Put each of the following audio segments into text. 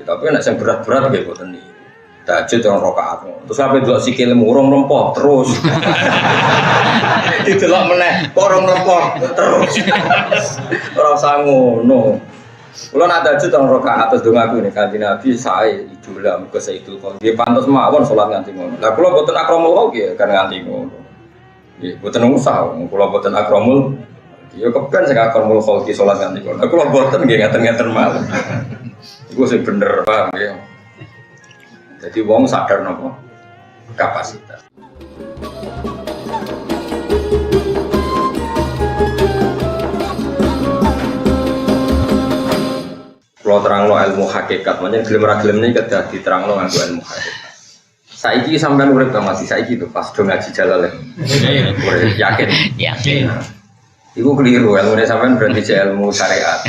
tapi nek sing berat-berat nggih boten niku. Tahajud orang rakaat. Terus sampai delok sikile murung lempok terus. Didelok meneh, kok orang lempok terus. Ora usah ngono. Kula nak tahajud orang rakaat terus dongaku nek Kanjeng Nabi sae idola mergo Sayyidul Qaul. Nggih pantes mawon salat nganti ngono. Lah kula boten akramul nggih kan nganti ngono. Nggih boten usah kula boten akramul. Ya kepen sing akramul khalqi salat nganti ngono. Kula boten nggih ngaten-ngaten mawon. Iku sing bener paham nggih. Jadi wong sadar nopo kapasitas. Kalau terangno ilmu hakikat, makanya gelem-gelem ini kedah diterangno nganggo ilmu hakikat. Saiki sampean urip masih saiki tuh pas do ngaji Jalalain. Urip yakin. Yakin. Iku keliru ilmu sampean berarti ilmu syariat.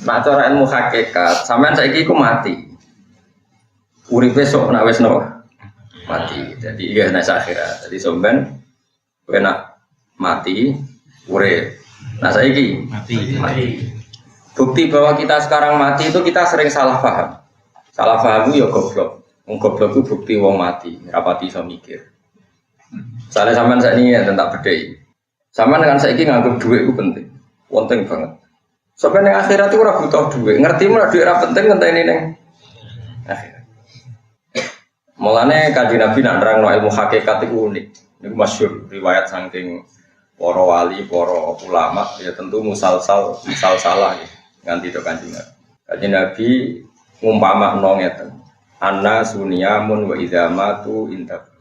Nah cara ilmu hakikat, sampean saiki iku mati. Urip besok nak wes no mati, jadi iya nasa akhirat. Jadi somben, kowe nak mati, urip. Nah saiki mati. Bukti bahwa kita sekarang mati itu kita sering salah paham. Salah paham itu ya goblok. Wong goblok itu bukti wong mati, rapati iso mikir. Soalnya sampean sakniki ya tentang bedhei. Sampean dengan saiki nganggep dhuwit itu penting banget. Sampeyan ning akhirat itu ora butuh dhuwit, ngerti ora dhuwit ora penting ngenteni ning akhirat. Mulane Kanjeng Nabi nak nerangno ilmu hakikat itu unik. Niku masyhur riwayat saking para wali, para ulama ya tentu musalsalah ya. Nganti to Kanjeng Nabi. Kanjeng Nabi ngumpamakno ngeten. Anna sunyamun wa idzamatu intab.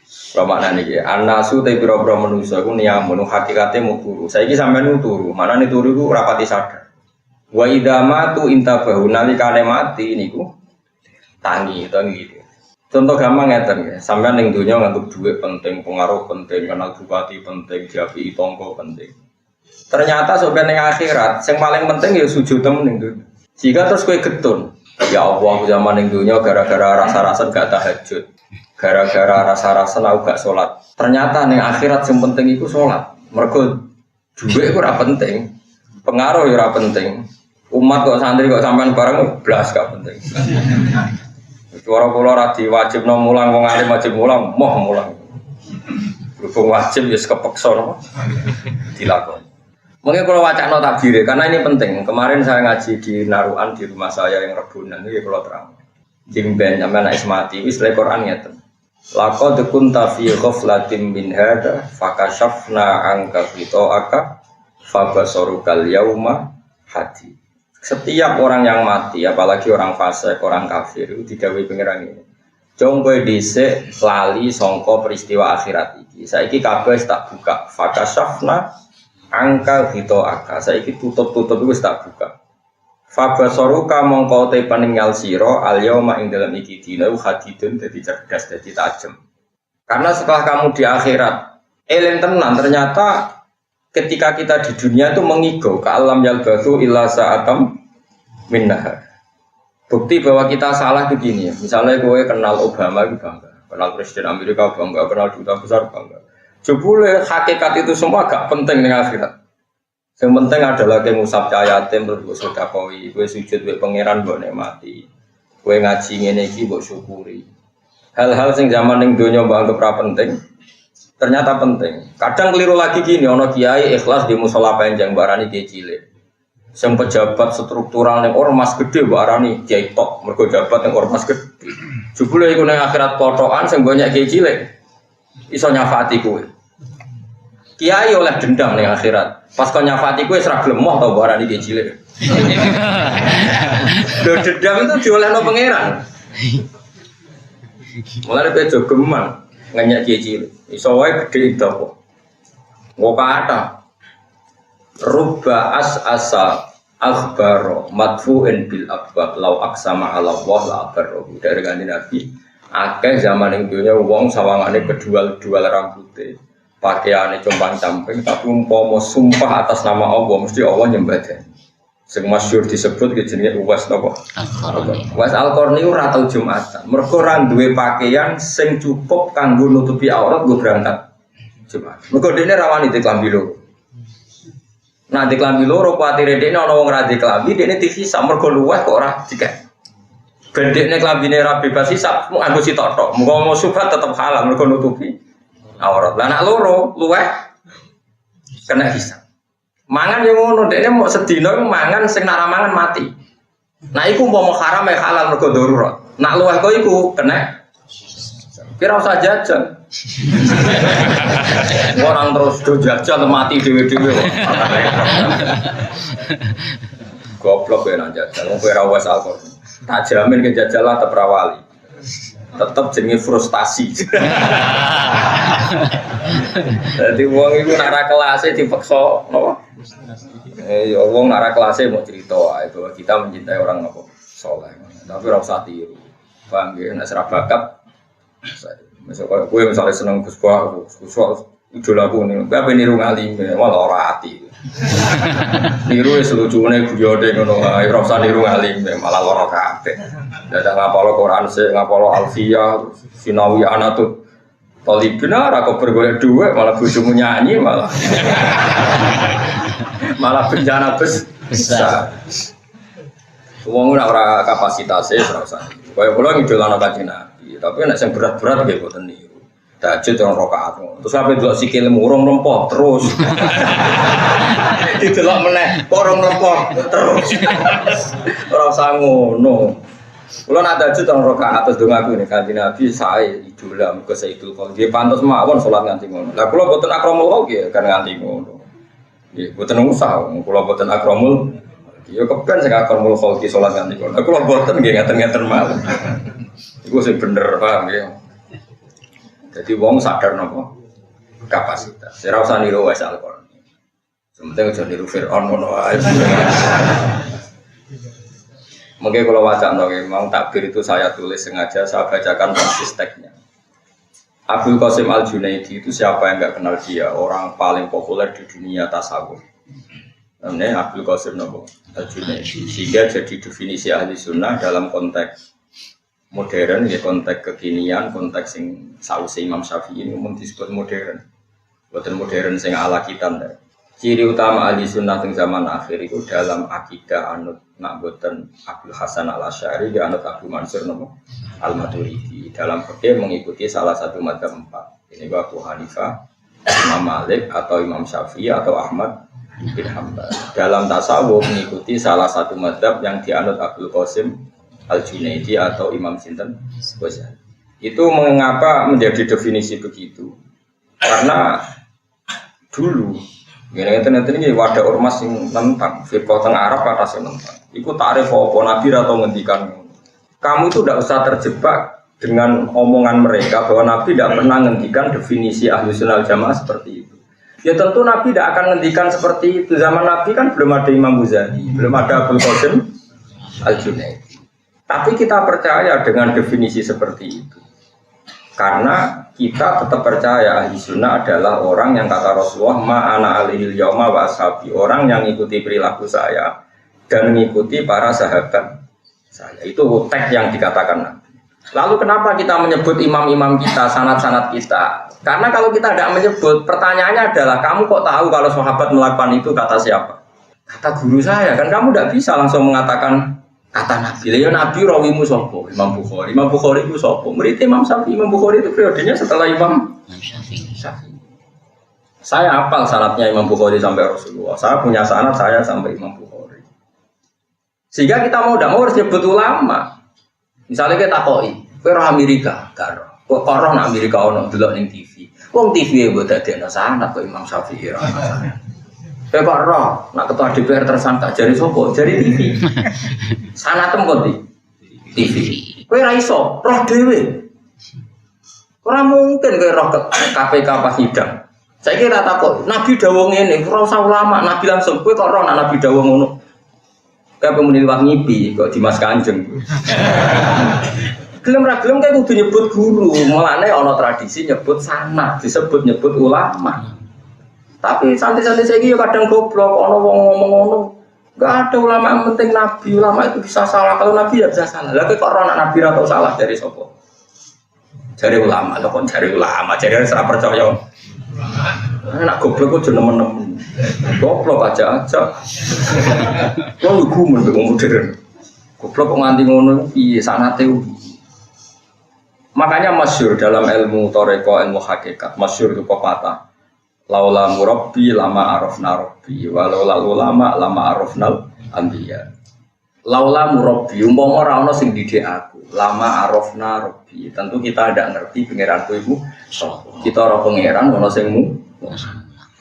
Kalau maknane iki, annasu te pira-pira manusa iku niyamun hakikate mau turu. Saiki sampeyan turu, manane turu iku ora pati sadar. Wa idzamatu intabahu nalikane mati niku tangi gitu. Contoh gampang ngeten ya, sampean ning donya ngantuk dhuwit penting, pengaruh penting, kenal bupati penting, diapi tonggo penting. Ternyata sampean ning akhirat, sing paling penting ya sujud ning donya. Jika terus kowe getun, ya Allah zaman ning donya gara-gara rasa-rasa gak tahajud, gara-gara rasa-rasa aku gak sholat. Ternyata ning akhirat sing penting iku sholat. Mergo dhuwit iku ora penting, pengaruh ya ora penting. Umat kok santri kok sampean bareng blas gak penting. Suara kula ora diwajibno mulang wong alim wajib mulang, moh mulang. Berhubung wajib ya kepeksa napa dilakoni. Mungkin kalau wacana takbir karena ini penting. Kemarin saya ngaji di Naruan di rumah saya yang Rebunan iki kula terang. Jimben sampeyan nek mati wis le Quran ngeten. Laqad kunta fi ghaflatin min hada fakashafna anka fitoaka fabasarukal yauma hadi. Setiap orang yang mati, apalagi orang fasik, orang kafir, itu didhawuhi pangeran ini. Jong kowe dhisik lali sangka peristiwa akhirat iki. Saiki kabeh tak buka. Fakashafna angka fitoaka. Saiki tutup-tutup wis tak buka. Fabasaruka mongko te paninggal sira al yauma ing dalem iki dina hadidun dadi cerdas dadi tajem. Karena setelah kamu di akhirat eling tenan ternyata ketika kita di dunia itu mengigau ke alam yalbathu illa sa'atam minnahar. Bukti bahwa kita salah begini ya. Misalnya gue kenal Obama itu bangga, kenal Presiden Amerika bangga, kenal duta besar bangga. Jebule hakikat itu semua gak penting dengan akhirat. Yang penting adalah ke musab cayatim terus gue sedekawi, gue sujud gue pangeran gue nikmati, gue ngaji ngene iki gue syukuri. Hal-hal sing zaman ning donya mbok anggap ora penting, ternyata penting. Kadang keliru lagi gini, ono kiai ikhlas di musala panjang barani kiai cilik. Sing pejabat struktural ning ormas gede barani kiai tok, mergo jabat ning ormas gede. Jebule iku ning akhirat potokan sing banyak kiai cilik. Iso nyafaati kowe. Kiai oleh dendam ning akhirat. Pas kok nyafaati kowe wis ra gelem moh to barani kiai cilik. Lho dendam itu diolehno pangeran. Mulane kowe jogeman nganyak kiai cilik. Iso wae gede itu kok. Nggo kata rubba asa akhbaro madfu'in bil akbab law aksama ala Allah la abarro. Dari kanjeng Nabi akeh zaman ing dunya wong sawangane kedual-dual rambute, pakaiane compang-camping tapi umpama sumpah atas nama Allah mesti Allah nyembadani. Sing masyhur disebut ke jenenge Uwais napa? Uwais Al-Qarni ora tau Jumatan. Mergo ora duwe pakaian sing cukup kanggo nutupi aurat go berangkat Jumat. Mergo dene rawani diklambi loro. Nah diklambi loro kuwatire dene ana wong ra diklambi dene dihisab mergo luweh kok ora dikek. Bendekne klambine ra bebas hisab, mung anggo sitok tok. Muga-muga subhat tetep halal mergo nutupi aurat. Lah anak loro luweh kena hisab. Mangan yo ngono, dekne mau sedina mangan sing nara mangan mati. Nah iku umpama haram ya halal mergo darurat. Nak luweh kok iku kena kira usah jajan. Orang terus do jajan mati dhewe-dhewe kok. Goblok ya nang jajan, wong ora wis alkohol. Tak jamin ke jajalah tetep rawali. Tetep jenenge frustasi. Dadi wong iku nek ra kelase dipeksa napa? Ya wong nek ra kelase mau cerita ae bahwa kita mencintai orang apa saleh. Tapi ora usah tiru. Paham nggih nek ora bakat. Misalnya gue misalnya seneng Gus idolaku nih, gue apa niru ngalim, malah ora hati. Niru selucunya guyode ngono, ora usah niru ngalim, malah ora kabeh. Dadak ngapalo Quran sih, ngapalo Alfiyah, Sinawi Anatut, Talibina, rako bergolek duit, malah bojomu nyanyi malah, malah bencana besar. Wong ora kapasitasnya, ora usah. Kaya kula ngidolana Kanjeng Nabi, tapi nek sing berat-berat nggih boten niru. Tahajud orang rakaat. Terus sampai delok sikil murung lempok terus. Didelok meneh, korong lempok terus. Ora usah ngono. Kula nak tahajud orang rakaat terus dongaku nek Kanjeng Nabi sae idola muga Sayyidul Qaul. Nggih pantes mawon salat nganti ngono. Lah kula boten akramul kok nggih kan nganti ngono. Nggih boten usah, kula boten akramul. Ya kepen sing akramul khalqi salat nganti ngono. Kula boten nggih ngaten-ngaten mawon. Iku sing bener paham nggih. Jadi wong sadar nopo kapasitas. Ora usah niru wis Al-Qur'an. Sementing aja niru Firaun ngono wae. Mungkin kalau wacana memang takbir itu saya tulis sengaja, saya bacakan persis teksnya. Abdul Qasim Al-Junaidi itu siapa yang enggak kenal dia? Orang paling populer di dunia tasawuf. Namanya Abdul Qasim Al-Junaidi. Sehingga jadi definisi ahli sunnah dalam konteks modern, ya konteks kekinian, konteks sing sausi Imam Syafi'i ini umum disebut modern. Bukan modern sing ala kita. Ciri utama ahli sunnah di zaman akhir itu dalam akidah anut nak boten Abdul Hasan Al-Asy'ari, ya anut Abu Mansur Al-Maturidi. Dalam fikih mengikuti salah satu madzhab 4. Ini Abu Hanifah, Imam Malik atau Imam Syafi'i atau Ahmad bin Hanbal. Dalam tasawuf mengikuti salah satu madzhab yang dianut Abdul Qasim Al-Junaidi atau Imam Sinten Ghazali. Itu mengapa menjadi definisi begitu? Karena dulu ngene-ngene ini wadah ormas sing nentang firqah teng Arab kata sing nentang. Iku takrif apa Nabi atau ngendikan. Kamu itu tidak usah terjebak dengan omongan mereka bahwa Nabi tidak pernah ngendikan definisi Ahlussunnah Jamaah seperti itu. Ya tentu Nabi tidak akan ngendikan seperti itu. Zaman Nabi kan belum ada Imam Ghazali, belum ada Abdul Qasim Al-Junaidi. Tapi kita percaya dengan definisi seperti itu. Karena kita tetap percaya ahli sunnah adalah orang yang kata Rasulullah ma'ana alihil yauma wa ashabi. Orang yang mengikuti perilaku saya dan mengikuti para sahabat saya. Itu teks yang dikatakan Nabi. Lalu kenapa kita menyebut imam-imam kita, sanad-sanad kita? Karena kalau kita tidak menyebut, pertanyaannya adalah kamu kok tahu kalau sahabat melakukan itu kata siapa? Kata guru saya. Kan kamu tidak bisa langsung mengatakan kata Nabi, ya Nabi rawimu sopo, Imam Bukhari itu sopo, murid Imam Syafi'i. Imam Bukhari itu periodenya setelah Imam Syafi'i. Saya hafal sanadnya Imam Bukhari sampai Rasulullah. Saya punya sanad saya sampai Imam Bukhari. Sehingga kita mau tidak mau harus nyebut ulama. Misalnya kita takoi, kowe Amerika, karo, kok roh nak Amerika ono delok ning TV. Wong TV e mbok dadekno sanad kok Imam Syafi'i ra. Kok roh, nak ketua DPR tersangka jari sopo, jari TV. Sana tempat di TV. Kowe ra iso, roh dhewe. Ora mungkin kowe roh KPK pas sidang. Saiki ra takok, Nabi dawuh ngene, ora usah ulama, Nabi langsung kowe kok roh nak Nabi dawuh ngono. Kowe pemuni liwat ngipi kok Dimas Kanjeng. Gelem ra gelem kowe kudu nyebut guru, mulane ana tradisi nyebut sanad, disebut nyebut ulama. Tapi santai-santai saiki yo kadang goblok, ana wong ngomong ngono. Enggak ada ulama yang penting Nabi, ulama itu bisa salah, kalau Nabi ya bisa salah. Lah kok ora Nabi atau salah dari sapa? Jare ulama, lho kok jare ulama, jare ora percaya. Anak goblok kok nemen-nemen. Goblok aja. Wong lugu men wong modern. Goblok kok nganti ngono piye sanate. Makanya masyhur dalam ilmu toreko, ilmu hakikat, masyhur itu pepatah. Laula murabbi lama arafna rabbi, walau ulama lama arafnal anbiya. Laula murabbi umpama ora ana sing didik aku, lama arafna rabbi. Tentu kita tidak ngerti pangeranku iku sapa. Kita ora pangeran ana sing mu.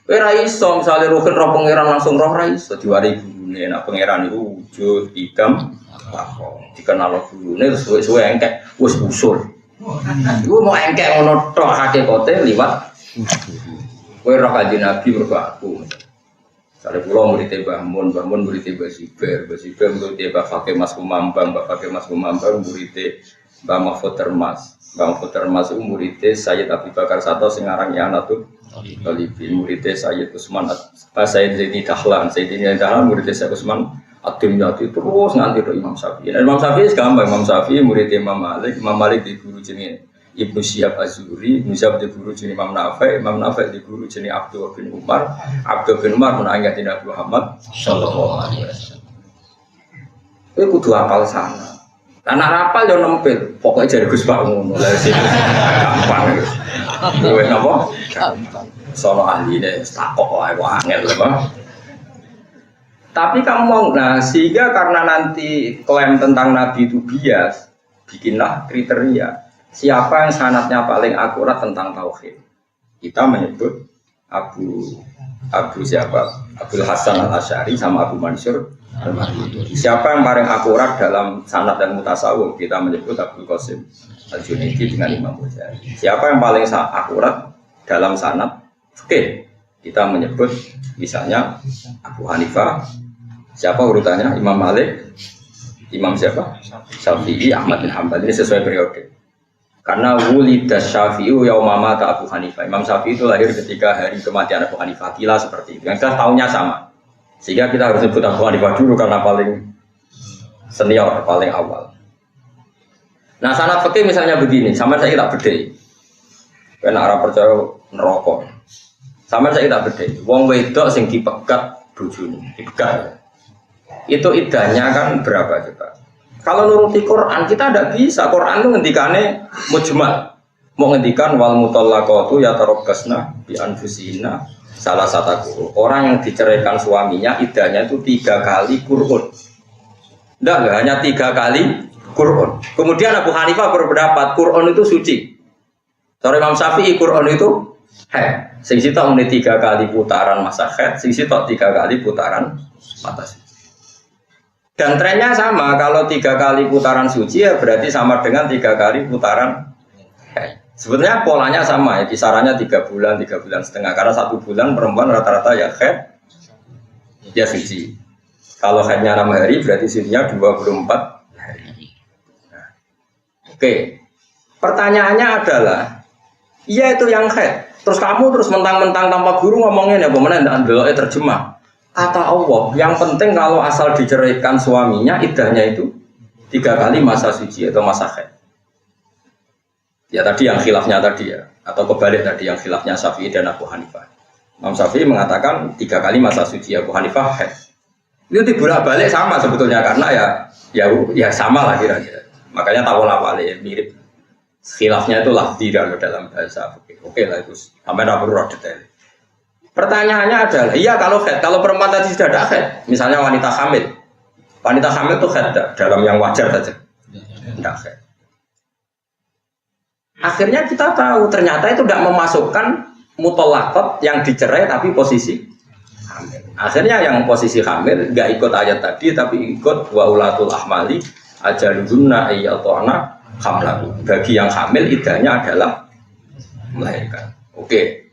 Ora iso misale rukun ora pangeran langsung roh ra iso diwari gurune. Nek pangeran iku wujud, idam, lakon. Dikenal gurune terus suwe-suwe engkek wis usul. Iku mau engkek ngono tok hakikate liwat kowe roh kanjeng Nabi mergo aku. Sale kula murid Mbah Mun, Mbah Mun murid Mbah Siber, Mbah Siber murid Mbah Fakih Mas Kumambang, Mbah Fakih Mas Kumambang murid Mbah Mahfud Termas. Mbah Mahfud Termas iku murid Sayyid Abi Bakar Sato sing aran Yanatul Talibin, murid Sayyid Utsman Sayyid Zaini Dahlan, Sayyid Zaini Dahlan murid Sayyid Utsman Ad-Dimyati terus nganti ke Imam Syafi'i. Imam Syafi'i gampang, Imam Syafi'i murid Imam Malik di guru jenenge Ibnu Syihab Az-Zuhri, Ibnu Syihab di guru jenenge Imam Nafi' di guru jenenge Abdul bin Umar menangat Nabi Muhammad sallallahu alaihi wasallam. Kowe kudu hafal sana. Karena hafal yo nempel, pokoke jare Gus Pak ngono. Lah sing gampang Gus. Kowe napa? Gampang. Sono ahline takok wae kok angel lho. Tapi kamu mau, nah sehingga karena nanti klaim tentang Nabi itu bias, bikinlah kriteria siapa yang sanadnya paling akurat tentang tauhid. Kita menyebut Abu siapa? Abdul Hasan Al-Asy'ari sama Abu Mansur Al-Maturidi. Siapa yang paling akurat dalam sanad dan mutasawuf? Kita menyebut Abdul Qasim Al-Junaidi dengan Imam Ghazali. Siapa yang paling akurat dalam sanad? Oke, kita menyebut misalnya Abu Hanifah. Siapa urutannya? Imam Malik, Imam siapa? Syafi'i, Ahmad bin Hanbal. Ini sesuai periode. Karena wulida Syafi'i yauma mata Abu Hanifah. Imam Syafi'i itu lahir ketika hari kematian Abu Hanifah. Kila seperti itu. Yang kita tahunnya sama. Sehingga kita harus sebut Abu Hanifah dulu karena paling senior, paling awal. Nah, sanad fikih misalnya begini. Sama saya tak bedhei. Kena arah percaya neraka. Sama saya tak bedhei. Wong wedok sing dipegat bojone, dipegat. Itu idahnya kan berapa coba? Kalau nuruti Quran kita tidak bisa. Quran itu ngendikane mujmal. Mau ngendikan wal mutallaqatu yatarabbasna bi anfusihinna salah satu. Orang yang diceraikan suaminya idahnya itu 3 kali qur'un. Enggak hanya 3 kali qur'un. Kemudian Abu Hanifah berpendapat qur'un itu suci. Cara Imam Syafi'i qur'un itu haid. Sing sitok muni 3 kali putaran masa haid, sing sitok 3 kali putaran mata suci. Dan trennya sama, kalau 3 kali putaran suci ya berarti sama dengan 3 kali putaran haid. Sebetulnya polanya sama ya, kisarannya 3 bulan, 3 bulan setengah. Karena 1 bulan perempuan rata-rata ya haid, ya suci. Kalau haidnya 6 hari berarti sucinya 24 hari. Nah, oke, pertanyaannya adalah, iya itu yang haid. Terus kamu terus mentang-mentang tanpa guru ngomongin ya, bagaimana tidak ndelok terjemah. Kata Allah, yang penting kalau asal diceraikan suaminya, idahnya itu 3 kali masa suci atau masa haid. Ya tadi yang khilafnya tadi ya, atau kebalik tadi yang khilafnya Syafi'i dan Abu Hanifah. Imam Syafi'i mengatakan 3 kali masa suci, Abu Hanifah haid. Itu dibolak-balik sama sebetulnya karena ya sama lah kira-kira. Makanya tawal-awal mirip. Khilafnya itu lafzi dalam bahasa fikih. Oke lah itu sampai perlu detail. Pertanyaannya adalah, iya kalau haid, kalau perempuan tadi sudah ada haid, misalnya wanita hamil itu haid dalam yang wajar saja, tidak haid. Akhirnya kita tahu ternyata itu tidak memasukkan mutallaqat yang dicerai tapi posisi hamil. Akhirnya yang posisi hamil nggak ikut ayat tadi tapi ikut wa ulatul ahmali ajaluhunna ayyatuna hamlahu. Bagi yang hamil idahnya adalah melahirkan. Oke.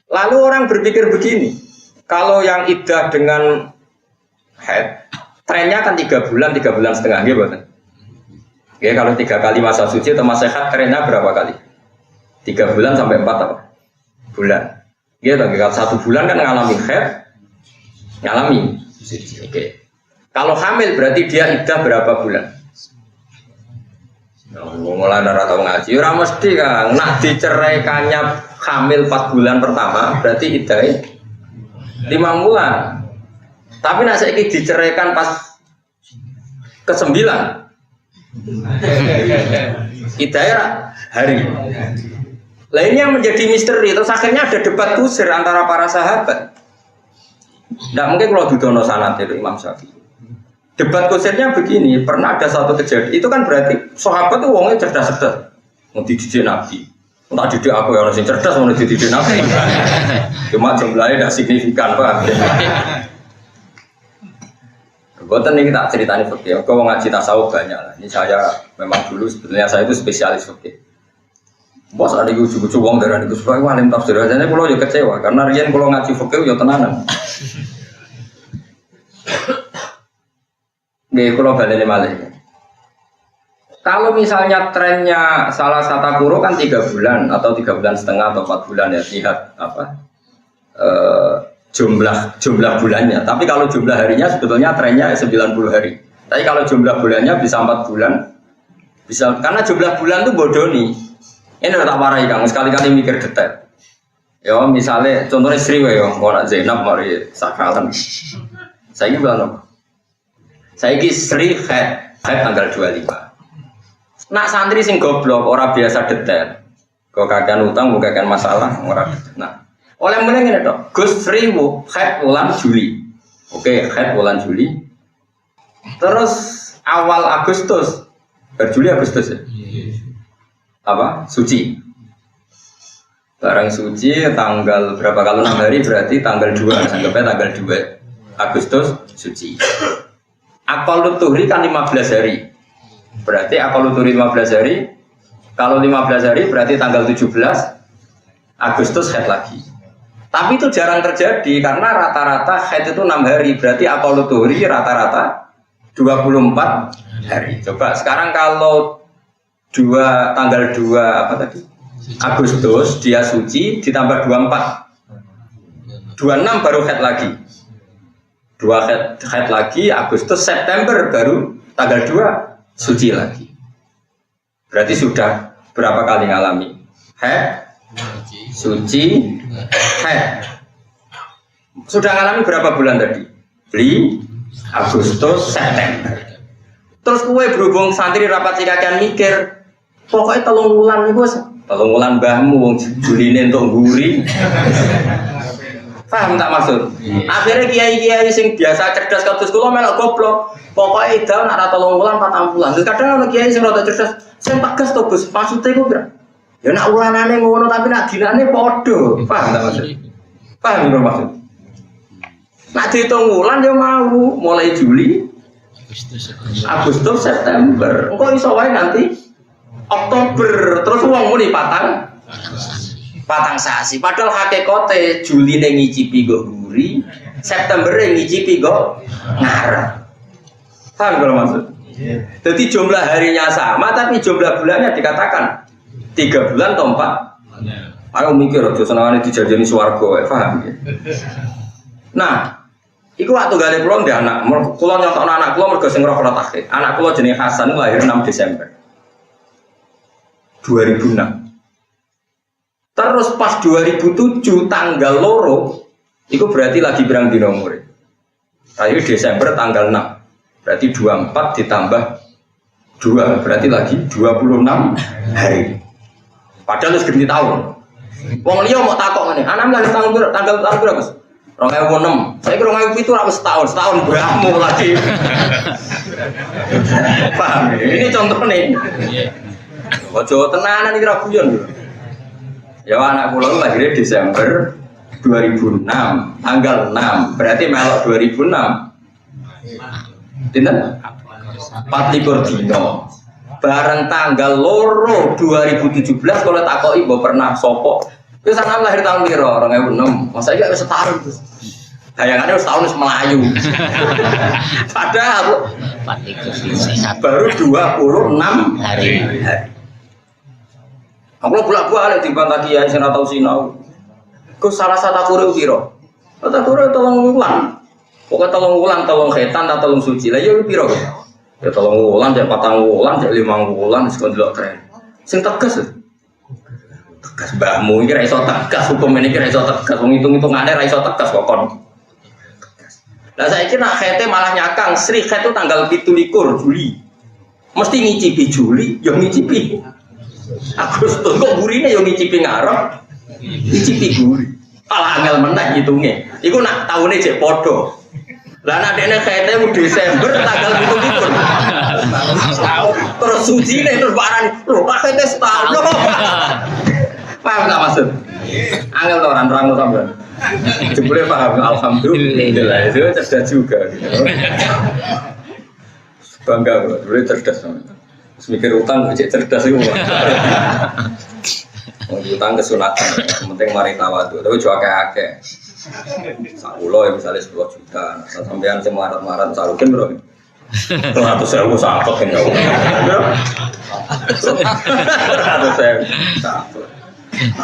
Lalu orang berpikir begini, kalau yang iddah dengan haid, trennya kan 3 bulan setengah, gitu kan? Oke, kalau 3 kali masa suci atau masa haid, trennya berapa kali? 3 bulan sampai 4 apa? Bulan. Gitu, kalau 1 bulan kan ngalami suci. Oke. Kalau hamil berarti dia iddah berapa bulan? Mulai dari tahu ngaji, ora mesti kan. Nak diceraikannya hamil 4 bulan pertama, berarti idahnya 5 bulan. Tapi nak saiki diceraikan pas ke-9 hidayah hari. Lah ini yang menjadi misteri. Terus akhirnya ada debat kusir antara para sahabat. Tidak mungkin kalau dudono sanad itu Imam Syafi'i. Debat kusirnya begini, pernah ada satu kejadian. Itu kan berarti sahabat itu wongnya cerdas-cerdas. Mau dididik Nabi. Tak didik aku ya orang yang cerdas mau dididik Nabi. Cuma jumlahnya tidak signifikan, Pak. Boten ini tak ceritani fikih. Kau ngaji tasawuf banyak lah. Ini saya memang dulu sebenarnya saya itu spesialis fikih. Bos ada ujug-ujug wong darah niku supaya alim tafsir. Jane kula yo kecewa karena riyen kula ngaji fikih yo tenanan. Nggih kula baleni malih. Kalau misalnya trennya salah satu guru kan 3 bulan atau 3 bulan setengah atau 4 bulan ya lihat apa jumlah bulannya. Tapi kalau jumlah harinya sebetulnya trennya 90 hari. Tapi kalau jumlah bulannya bisa 4 bulan. Bisa karena jumlah bulan itu bodoh nih. Ini udah tak parahi Kang, sekali-kali mikir detail. Ya misalnya contohnya Sri ya, mau nak Zainab mari sakalan. Saya ini bilang apa? Saya ini Sri head tanggal 25. Nak santri sing goblok, orang biasa detail. Kau kagian utang, bukan kagian masalah, orang. Nah, oleh mulai ini toh, Gus Sri head bulan Juli. Oke, head bulan Juli. Terus awal Agustus, Juli Agustus ya. Apa? Suci. Barang suci tanggal berapa kalau 6 hari berarti tanggal 2, anggapnya tanggal 2 Agustus suci. Akal tuhri kan 15 hari. Berarti akal tuhri 15 hari. Kalau 15 hari berarti tanggal 17 Agustus haid lagi. Tapi itu jarang terjadi karena rata-rata haid itu 6 hari. Berarti akal tuhri rata-rata 24 hari. Coba sekarang kalau tanggal 2 apa tadi? Agustus dia suci ditambah 24. 26 baru haid lagi. 2 haid lagi Agustus September baru tanggal 2 suci lagi. Berarti sudah berapa kali ngalami? Haid, suci, haid. Sudah ngalami berapa bulan tadi? Juli, Agustus, September. Terus kue berhubung santri rapat sikakan mikir. Pokoknya 3 bulan nih bos, 3 bulan mbahmu wong Juline untuk guri. Paham tak maksud? Akhirnya kiai-kiai sing biasa cerdas kados kula melok goblok. Pokoknya idal nak 3 bulan 4 bulan. Terus kadang ana kiai sing rada cerdas, sing tegas to Gus, maksude ku pira? Ya nak ulanane ngono tapi nak dinane padha. Paham tak maksud? Paham lho maksud? Nak dihitung wulan ya mau mulai Juli, Agustus, September. Engko iso wae nanti Oktober, terus uang muni patang sasi. Padahal hakikate Juli ngicipi go guri, September ngicipi go ngarep. Paham kalau maksud? Jadi jumlah harinya sama, tapi jumlah bulannya dikatakan 3 bulan atau 4. Ayo mikir, aja senangane dijajani swarga, paham ya? Nah, iku waktu gale kula ndek anak, kula nyontok anak kula mergo sing roh kula takhid. Anak kula jenenge Hasan lahir 6 Desember 2006. Terus pas 2007 tanggal loro, itu berarti lagi berang dino umure. Tadi Desember tanggal 6, berarti 24 ditambah 2, berarti lagi 26 hari. Padahal wis ganti tahun. Wong liya mau takok ngene, anak lahir tanggal berapa, Mas? 2006. Saya kira 2007 ora wis setahun mbahmu lagi. Paham? Ini contoh nih. Ojo tenanan iki ra guyon lho. Ya anak kula lahir Desember 2006, tanggal 6. Berarti melok 2006. Dinten? 24 dino. Bareng tanggal loro 2017 kalau takoki mbok pernah sapa? Wis anak lahir tahun piro? 2006. Masa iki wis setahun. Bayangannya setahun wis melayu. Padahal baru 26 hari. Aku bolak-balik dibantah kiai sing ora tau sinau. Ku salah satu kure piro? Kata kure 3 wulan. Pokoke 3 wulan 3 khetan ta 3 suci. Lah ya piro? Ya 3 wulan, cek 4 wulan, cek 5 wulan wis kon delok tren. Sing tegas. Tegas mbahmu iki ra iso tegas, hukum ini ra iso tegas. Wong hitung-hitungane ra iso tegas kok kon. Lah saiki nak khete malah nyakang, Sri khet itu tanggal 17 Juli. Mesti ngicipi Juli, yo ngicipi Agustus kok gurine yo ngicipi ngarep. Ngicipi guri. Alah angel meneh ngitunge. Iku nak taune jek padha. Lah nek dene khete Desember tanggal 17. Setahun. Terus sujine terus barani, lho Pak khete setahun. Paham enggak maksud? Angel to orang terang sampean. Jebule paham alhamdulillah itu cerdas juga gitu. Bangga bro, jebule cerdas sampean. Terus mikir utang cek cerdas iku. Mau utang kesunatan, penting mari tawadhu, tapi jo akeh-akeh. Sakulo ya misalnya 10 juta, sampean sing marat-marat sarukin bro. 100.000 sakit kan jauh. 100.000 sakit.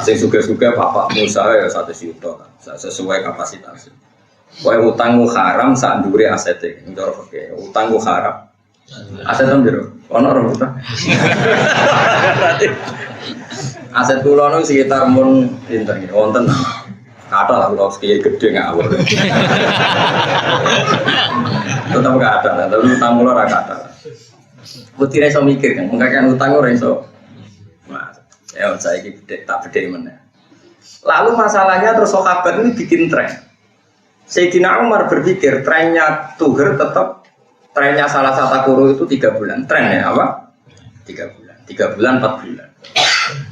Sing suga-suga bapak Musa ya 1 juta, sesuai kapasitas. Kowe utangmu haram sak ndure asete, ndoro oke. Utangmu haram. Aset ndoro. Ono ora utang. Aset kula nu sekitar mun pinten iki wonten. Kata lah kula sekiye gedhe ngawur. Tetep gak ada, tapi utang kula ora kata. Putire iso mikir kan, mengkakean utang ora iso. Ya saya ini tak beda mana. Lalu masalahnya terus sahabat ini bikin tren. Sayyidina Umar berpikir trennya Tuher tetap trennya salah satu guru itu 3 bulan. Trennya apa? 3 bulan. 3 bulan 4 bulan.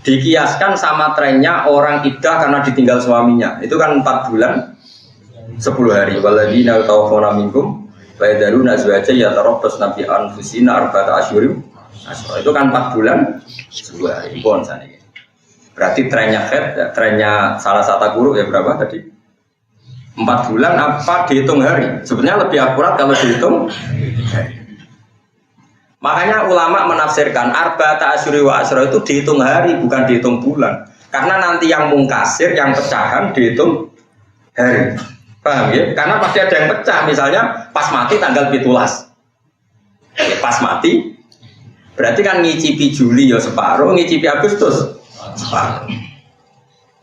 Dikiaskan sama trennya orang iddah karena ditinggal suaminya. Itu kan 4 bulan 10 hari. Waladina tawafuna minkum wa yadaruna azwaja yatarabbas nabi anfusina arba'ata asyhurin. Itu kan 4 bulan 10 hari. Pon sana. Berarti trennya head, trennya salah satu guru ya berapa tadi? 4 bulan apa dihitung hari? Sebenarnya lebih akurat kalau dihitung hari. Makanya ulama menafsirkan arba'ata asyhuri wa asyra itu dihitung hari bukan dihitung bulan. Karena nanti yang mungkasir, yang pecahan dihitung hari. Paham ya? Karena pasti ada yang pecah, misalnya pas mati tanggal 17. Ya, pas mati berarti kan ngicipi Juli ya separuh, ngicipi Agustus separuh.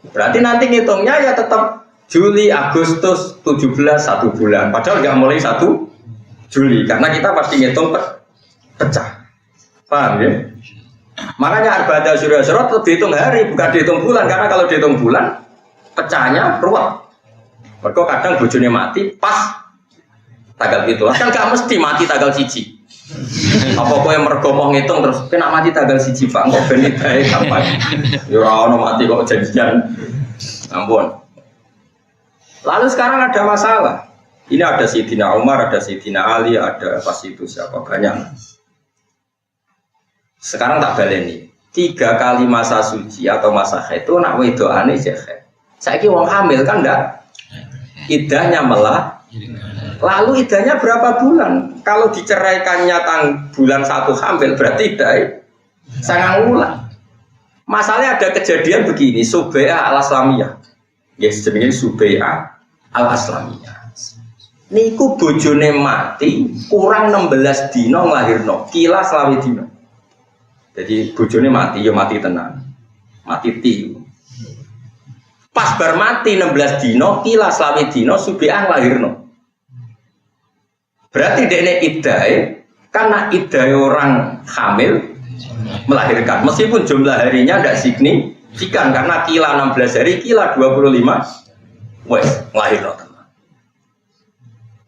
Berarti nanti ngitungnya ya tetap Juli, Agustus, 17, 1 bulan. Padahal nggak mulai 1 Juli karena kita pasti ngitung pecah. Paham ya? Makanya arba'ata asyhura tetap dihitung hari bukan dihitung bulan karena kalau dihitung bulan pecahnya ruwet. Mergo kadang bojone mati pas tanggal itu. Kan gak mesti mati tanggal 1. Apa kowe mergo mau ngitung terus kena mati tanggal 1 Pak, kok ben bae kapan. Ya ora ono mati kok janjian. Ampun. Lalu sekarang ada masalah. Ini ada Sayyidina Umar, ada Sayyidina Ali, ada pas itu siapa banyak. Sekarang tak baleni. 3 kali masa suci atau masa haid itu nak wedokane jek haid. Saiki wong hamil kan ndak iddahnya malah. Lalu iddahnya berapa bulan? Kalau diceraikannya bulan 1 hamil berarti iddah 9 bulan. Masalahnya ada kejadian begini, Subai'ah al-Aslamiyah. Ya jenenge Subai'ah al-Aslamiyah. Niku bojone mati kurang 16 dina nglahirno, kila selawe dina. Jadi bojone mati ya mati tenan. Mati ti. Pas bar mati 16 dina, kila selawe dina Subai'ah nglahirno. Berarti dekne iddahe karena iddahe orang hamil melahirkan. Meskipun jumlah harinya tidak signifikan karena kila 16 hari, kila 25 wes melahirkan.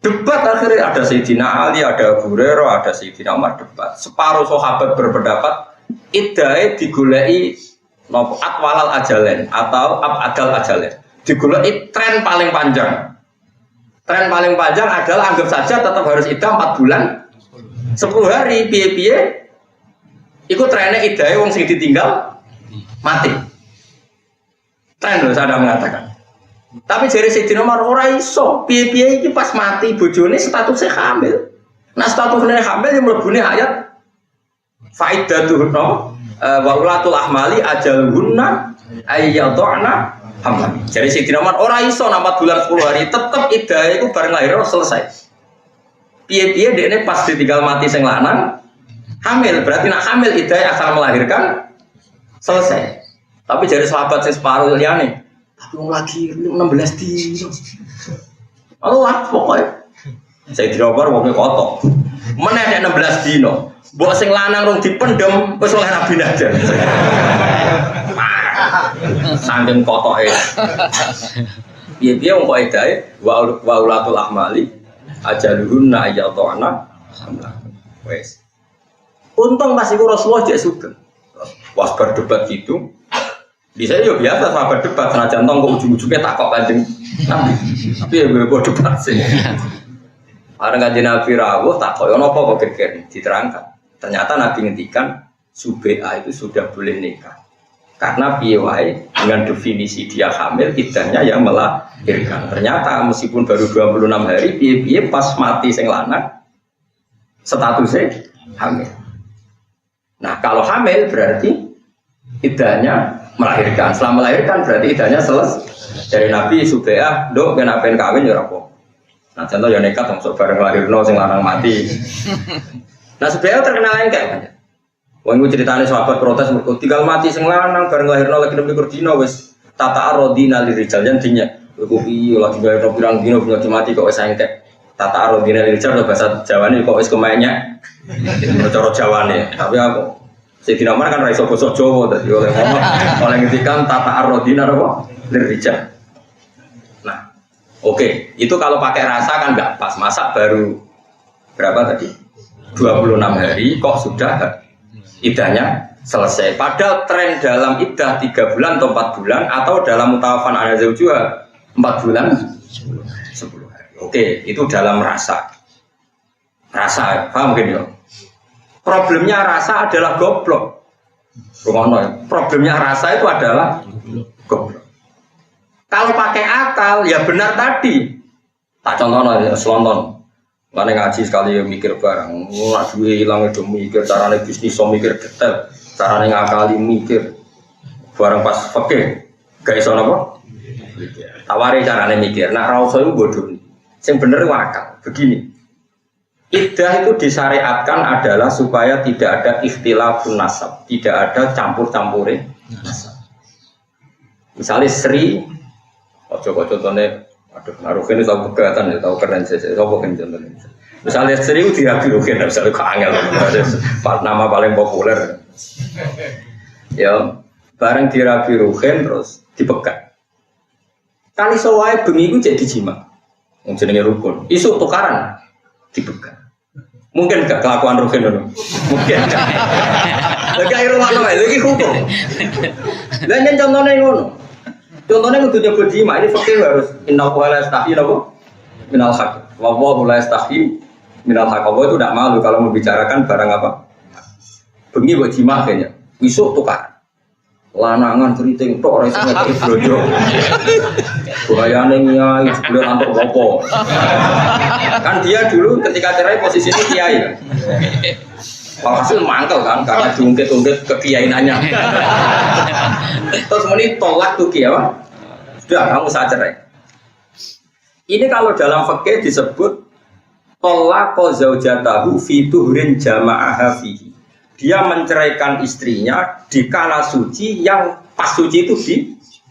Debat akhirnya ada Sayyidina Ali, ada Abu Hurairah, ada Sayyidina Umar debat. Separuh sahabat berpendapat iddahe digoleki napa atwalal ajalen atau abadal ajalen. Digoleki tren paling panjang. Tren paling panjang adalah anggap saja tetap harus iddah 4 bulan 10 hari, piye-piye iku trennya iddahe wong sing ditinggal mati. Tren lho saya mengatakan. Tapi jare Sayyidina Umar ora iso, piye-piye iki pas mati bojone statusnya hamil. Nah statusnya hamil yang mlebune ayat faidatuhunna wa ulatul ahmali ajaluhunna ayyadhna hamlan. Jadi Sayyidina Umar ora iso 4 bulan 10 hari tetep iddah iku bareng lahir selesai. Piye-piye dekne pas ditinggal mati sing lanang hamil, berarti nak hamil iddah asal melahirkan selesai. Tapi jadi sahabat sing separuh liyane, tapi wong lagi 16 dino. Allah pokoknya Saya dirobor wong kotok. Meneh 16 dino. Mbok sing lanang rung dipendhem wis oleh Nabi Najar. Saking kotoke. Piye-piye wong kok edae wa ulatul ahmali ajaluhunna ayyatana hamlah. Wes. Untung pas iku Rasulullah jek sugeng. Pas berdebat gitu. Di saya ya biasa sahabat debat senajan tong kok ujung-ujungnya takok Kanjeng Nabi. Tapi ya gue debat sih. Bareng Kanjeng Nabi rawuh takok yo napa kok geger diterangkan. Ternyata Nabi ngendikan Subai'ah itu sudah boleh nikah. Karena piye wae dengan definisi dia hamil idahnya yang melahirkan. Ternyata meskipun baru 26 hari piye-piye pas mati sing lanang statusnya hamil. Nah, kalau hamil berarti idahnya melahirkan. Setelah melahirkan berarti idahnya selesai. Dari Nabi Subai'ah, "Nduk kena pengen kawin ya apa?" Nah, contoh ya nekat langsung bareng lahirno sing lanang mati. Nah, Subai'ah terkenal engkek kan. Wong iku critane sahabat protes mergo tinggal mati sing lanang bareng lahirno lagi 24 dina wis tata arodina lirijal jan dinya. Iku piye lagi lahirno pirang dina punya mati kok wis engkek. Tata arodina lirijal bahasa Jawane kok wis kemenyek. Cara Jawane. Tapi aku Sayyidina Umar kan ra iso basa Jawa dadi oleh ngomong oleh ngendikan tata arodina apa lirijal. Nah, oke, itu kalau pakai rasa kan enggak pas. Masak baru berapa tadi? 26 hari kok sudah idahnya selesai. Padahal tren dalam idah 3 bulan atau 4 bulan atau dalam mutawafan ala zawjuha 4 bulan 10 hari. Oke, itu dalam rasa. Rasa, paham mungkin ya? Problemnya rasa adalah goblok. Problemnya rasa itu adalah goblok. Kalau pakai akal ya benar tadi. Tak contohnya selonton. Mana ngaji sekali ya mikir barang, duit hilang itu mikir, caranya bisnis so mikir detail, caranya ngakali mikir, barang pas fakir, gak iso apa? Tawari caranya mikir, nah rauso itu bodoh nih, yang bener wakal, begini, iddah itu disyariatkan adalah supaya tidak ada ikhtilafun nasab, tidak ada campur-campurin nasab. Misalnya Sri, contohnya, aduh, Ruhin itu tahu pegatan, tahu keren saja, tahu kan contohnya. Misalnya Sri itu dirabi Ruhin, misalnya kok angel, nama paling populer. Ya, bareng dirabi Ruhin terus dipegat. Kali sewai bengi itu jadi jima, jenenge rukun. Isu tukaran dipegat. Mungkin gak kelakuan Ruhin dulu, mungkin. Lagi air mana? Lagi hukum. Lainnya contohnya ngono. Contohnya untuk nyebut jima, ini fakir harus innal la yastahi minal haq. Wallahu la yastahi minal haq. Allah itu tidak malu kalau membicarakan barang apa. Bengi buat jima kayaknya. Isuk tukar. Lanangan keriting tok ora iso ngekeki blojo. Bahayane nyai jebule antuk opo. Kan dia dulu ketika cerai posisinya kiai kan. Hasil mangkel kan karena diungkit-ungkit kekiainannya. Terus meni tolak tuh kiai apa? Sudah kamu saya cerai. Ini kalau dalam fikih disebut tolaqa zaujatahu fi tuhrin jama'aha fihi. Dia menceraikan istrinya di kala suci yang pas suci itu di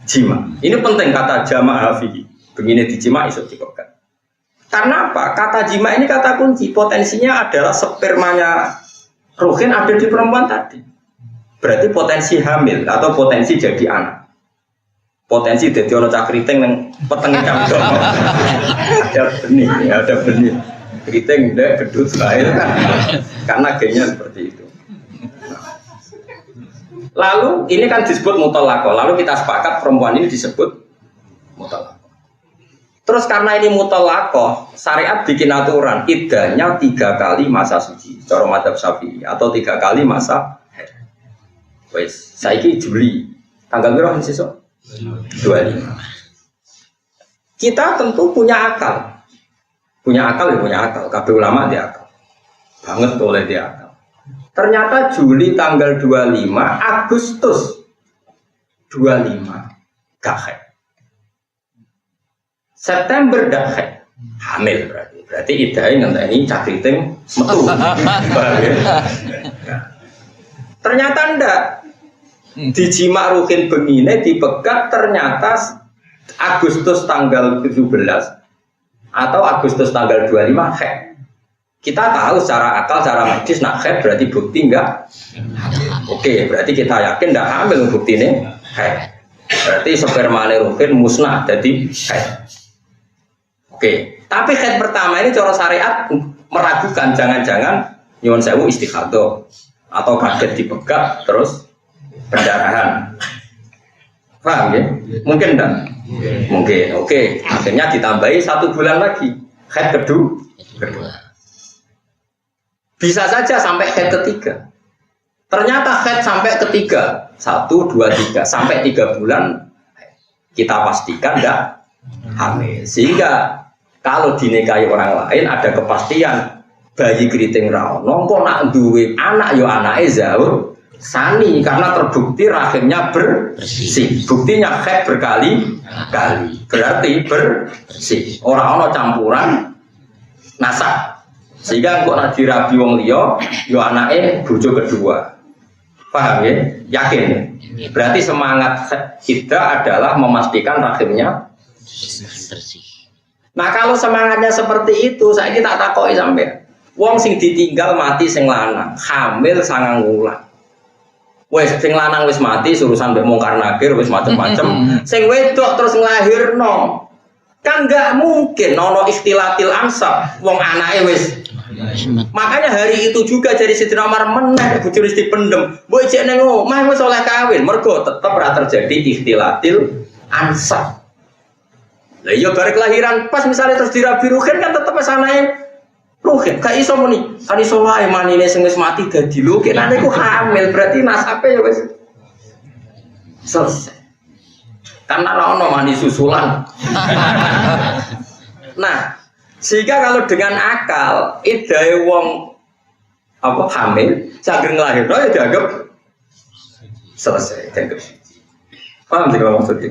jima. Ini penting kata jama'aha fihi. Begini di jima iso dipegat. Karena apa? Kata jima ini kata kunci. Potensinya adalah spermanya Ruhin ada di perempuan tadi. Berarti potensi hamil atau potensi jadi anak. Potensi jadi orang cakriting yang petengnya camdok. Ada benih. Keriting tidak gedut lahir karena gennya seperti itu. Lalu ini kan disebut mutolako. Lalu kita sepakat perempuan ini disebut mutolako. Terus karena ini mutolako, syariat bikin aturan iddahnya 3 kali masa suci. Cara madzhab Syafi'i atau 3 kali masa haid. Wes, saiki Juli. Tanggal berapa sesuk? 25. Kita tentu punya akal. Punya akal. Kabeh ulama dia akal. Banget oleh dia akal. Ternyata Juli tanggal 25, Agustus 25 gak haid. September dah haid. Hamil berarti idahnya ngenteni cakriting metu. Ternyata ndak. Dijima Ruhin bengine dipegat ternyata Agustus tanggal 17 atau Agustus tanggal 25 haid. Kita tahu secara akal, secara medis nak haid berarti bukti enggak. Oke, berarti kita yakin enggak hamil bukti ini haid. Berarti spermane Ruhin musnah jadi haid. Oke, tapi haid pertama ini cara syariat meragukan, jangan-jangan nyuwun sewu istikhadah atau kaget dipegat terus pendarahan. Paham ya? Mungkin enggak? Mungkin. Oke, akhirnya ditambahi 1 bulan lagi haid kedua. Bisa saja sampai haid ketiga. Ternyata haid sampai ketiga 1, 2, 3 sampai 3 bulan kita pastikan enggak hamil. Sehingga kalau dinikahi orang lain ada kepastian bayi keriting ra ono, kok nak duwe anak yo anake zaur sani karena terbukti rahimnya bersih. Buktinya haid berkali-kali. Berarti bersih. Ora ono campuran nasab. Sehingga kok nak dirabi wong liya yo anake bojo kedua. Paham ya? Yakin? Berarti semangat kita adalah memastikan rahimnya bersih. Nah kalau semangatnya seperti itu, saya tak takoki sampean. Wong sing ditinggal mati sing lanang, hamil 9 wulan. Wes sing lanang wis mati urusan mbek mungkar nakir wis macem-macem. Sing wedok terus nglahirno. Kan enggak mungkin ono ikhtilatil ansab wong anake wis. Makanya hari itu juga jadi Sidina Umar meneh bojone dipendem. Mbok jek ning omah wis oleh kawin, mergo tetep ora terjadi ikhtilatil ansab. Lah iya bareng kelahiran pas misalnya terus dirabi Ruhin kan tetep sanane Ruhin. Gak iso muni. Kan iso wae manine sing wis mati dadi lho kenane ku hamil berarti nasabe ya wis selesai. Karena ora ono mani susulan. Nah, sehingga kalau dengan akal idahe wong apa hamil saged nglahirno ya dianggap selesai, dianggap. Paham sih kalau maksudnya?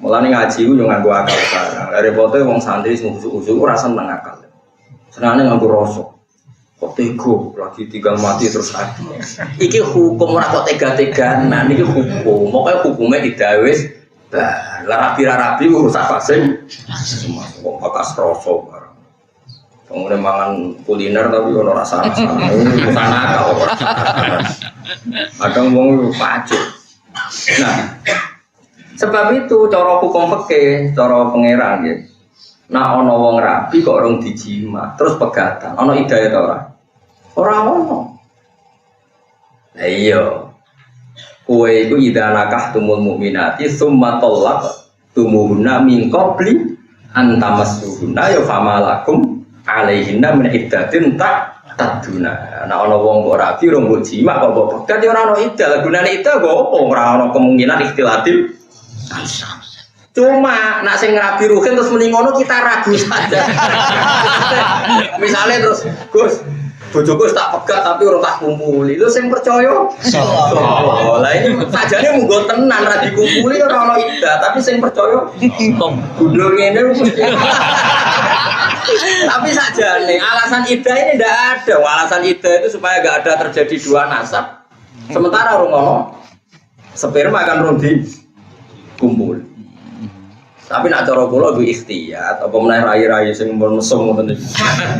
Mulane ngaji ku yo nganggo akal barang. Repote wong santri sing usuk-usuk ora seneng akal. Senengane nganggo rasa. Kok tego lagi tinggal mati terus lagi. Iki hukum ora kok tega-teganan, iki hukum. Pokoke hukume didawis lah rapi-rapi urusan pasing. Kok bakas rasa barang. Kemudian mangan kuliner tapi ono rasa-rasane. Urusan akal. Kadang wong pacuk. Nah, sebab itu cara hukum fikih, cara pangeran ya. Nah ana wong rabi kok orang dijima, terus pegatan. Ana hidayah ta ora? Ora ono. Lah iya. Kowe iku idanakah tumul mukminati summa talaq tumuhunna min qabli an tamassuhunna ya famalakum alaihinna min iddatin taduna. Nah ana wong kok rabi rong mbok jima kok mbok pegat ya ora ono iddah. Gunane iddah kok opo ora ono kemungkinan ikhtilatil. Cuma nak sing rabi Ruhin terus muni ngono kita ragu saja. Misalnya terus Gus bojoku tak pegat tapi ora tak kumpuli. Lho sing percaya? Oh, lah ini sajane munggo tenan ra dikumpuli ora ono iddah, tapi sing percaya gundul ngene mesti. Tapi sajane alasan iddah ini ndak ada. Alasan iddah itu supaya enggak ada terjadi dua nasab. Sementara orang ngono sperma akan rundi kumpul. Tapi nak cara kula ku ikhtiyat apa meneh rai-rai sing mbon mesum ngoten iki.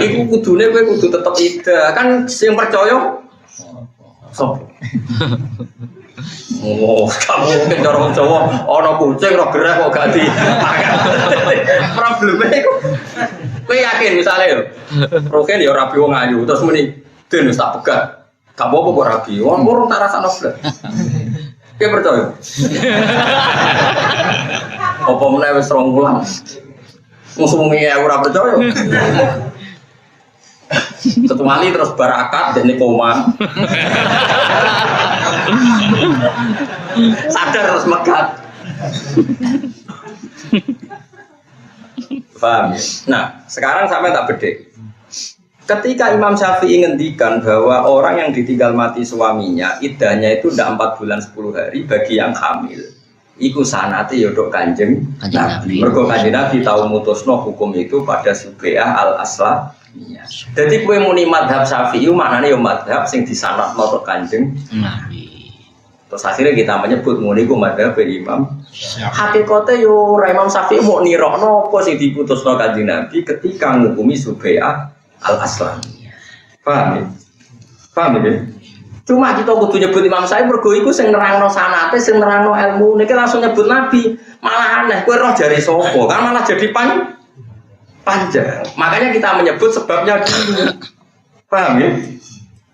Iku kudune kowe kudu tetep ida. Kan sing percaya sapa? Oh, kamu mungkin cara wong Jawa ana kucing ora gereh kok gak di. Probleme iku. Kowe yakin misale yo. Roken yo rabi wong ayu terus muni den wis tak pegat. Gak apa-apa kok rabi. Wong urung tak rasakno blas. Kowe percaya? Apa meneh wis 2 wulan. Musuh-musuhe ora percaya. Ketuali terus barakat dene koma. Sadar terus megat. Paham ya? Nah, sekarang sampai tak bedek. Ketika Imam Syafi'i ngendikan bahwa orang yang ditinggal mati suaminya iddahnya itu ndak 4 bulan 10 hari bagi yang hamil. Iku sanate ya dok Kanjeng Nabi. Mergo Kanjeng Nabi tahu mutusno hukum itu pada Subeah al-Asla. Jadi kowe muni madhab Syafi'i maknane ya madhab sing disanadno tok Kanjeng Nabi. Terus akhirnya kita menyebut muniku madzhab Imam. Hakikate yo Imam Syafi'i mau nirokno apa sing diputusno Kanjeng Nabi ketika ngukumi Subai'ah al-Aslamiyah. Paham ya? Paham ya? Cuma kita kudu nyebut Imam Syafi'i mergo iku sing nerangno sanate, sing nerangno ilmu. Niki langsung nyebut Nabi. Malah aneh, kowe roh jare sapa? Kan malah jadi panjang. Makanya kita menyebut sebabnya dulu. Paham ya?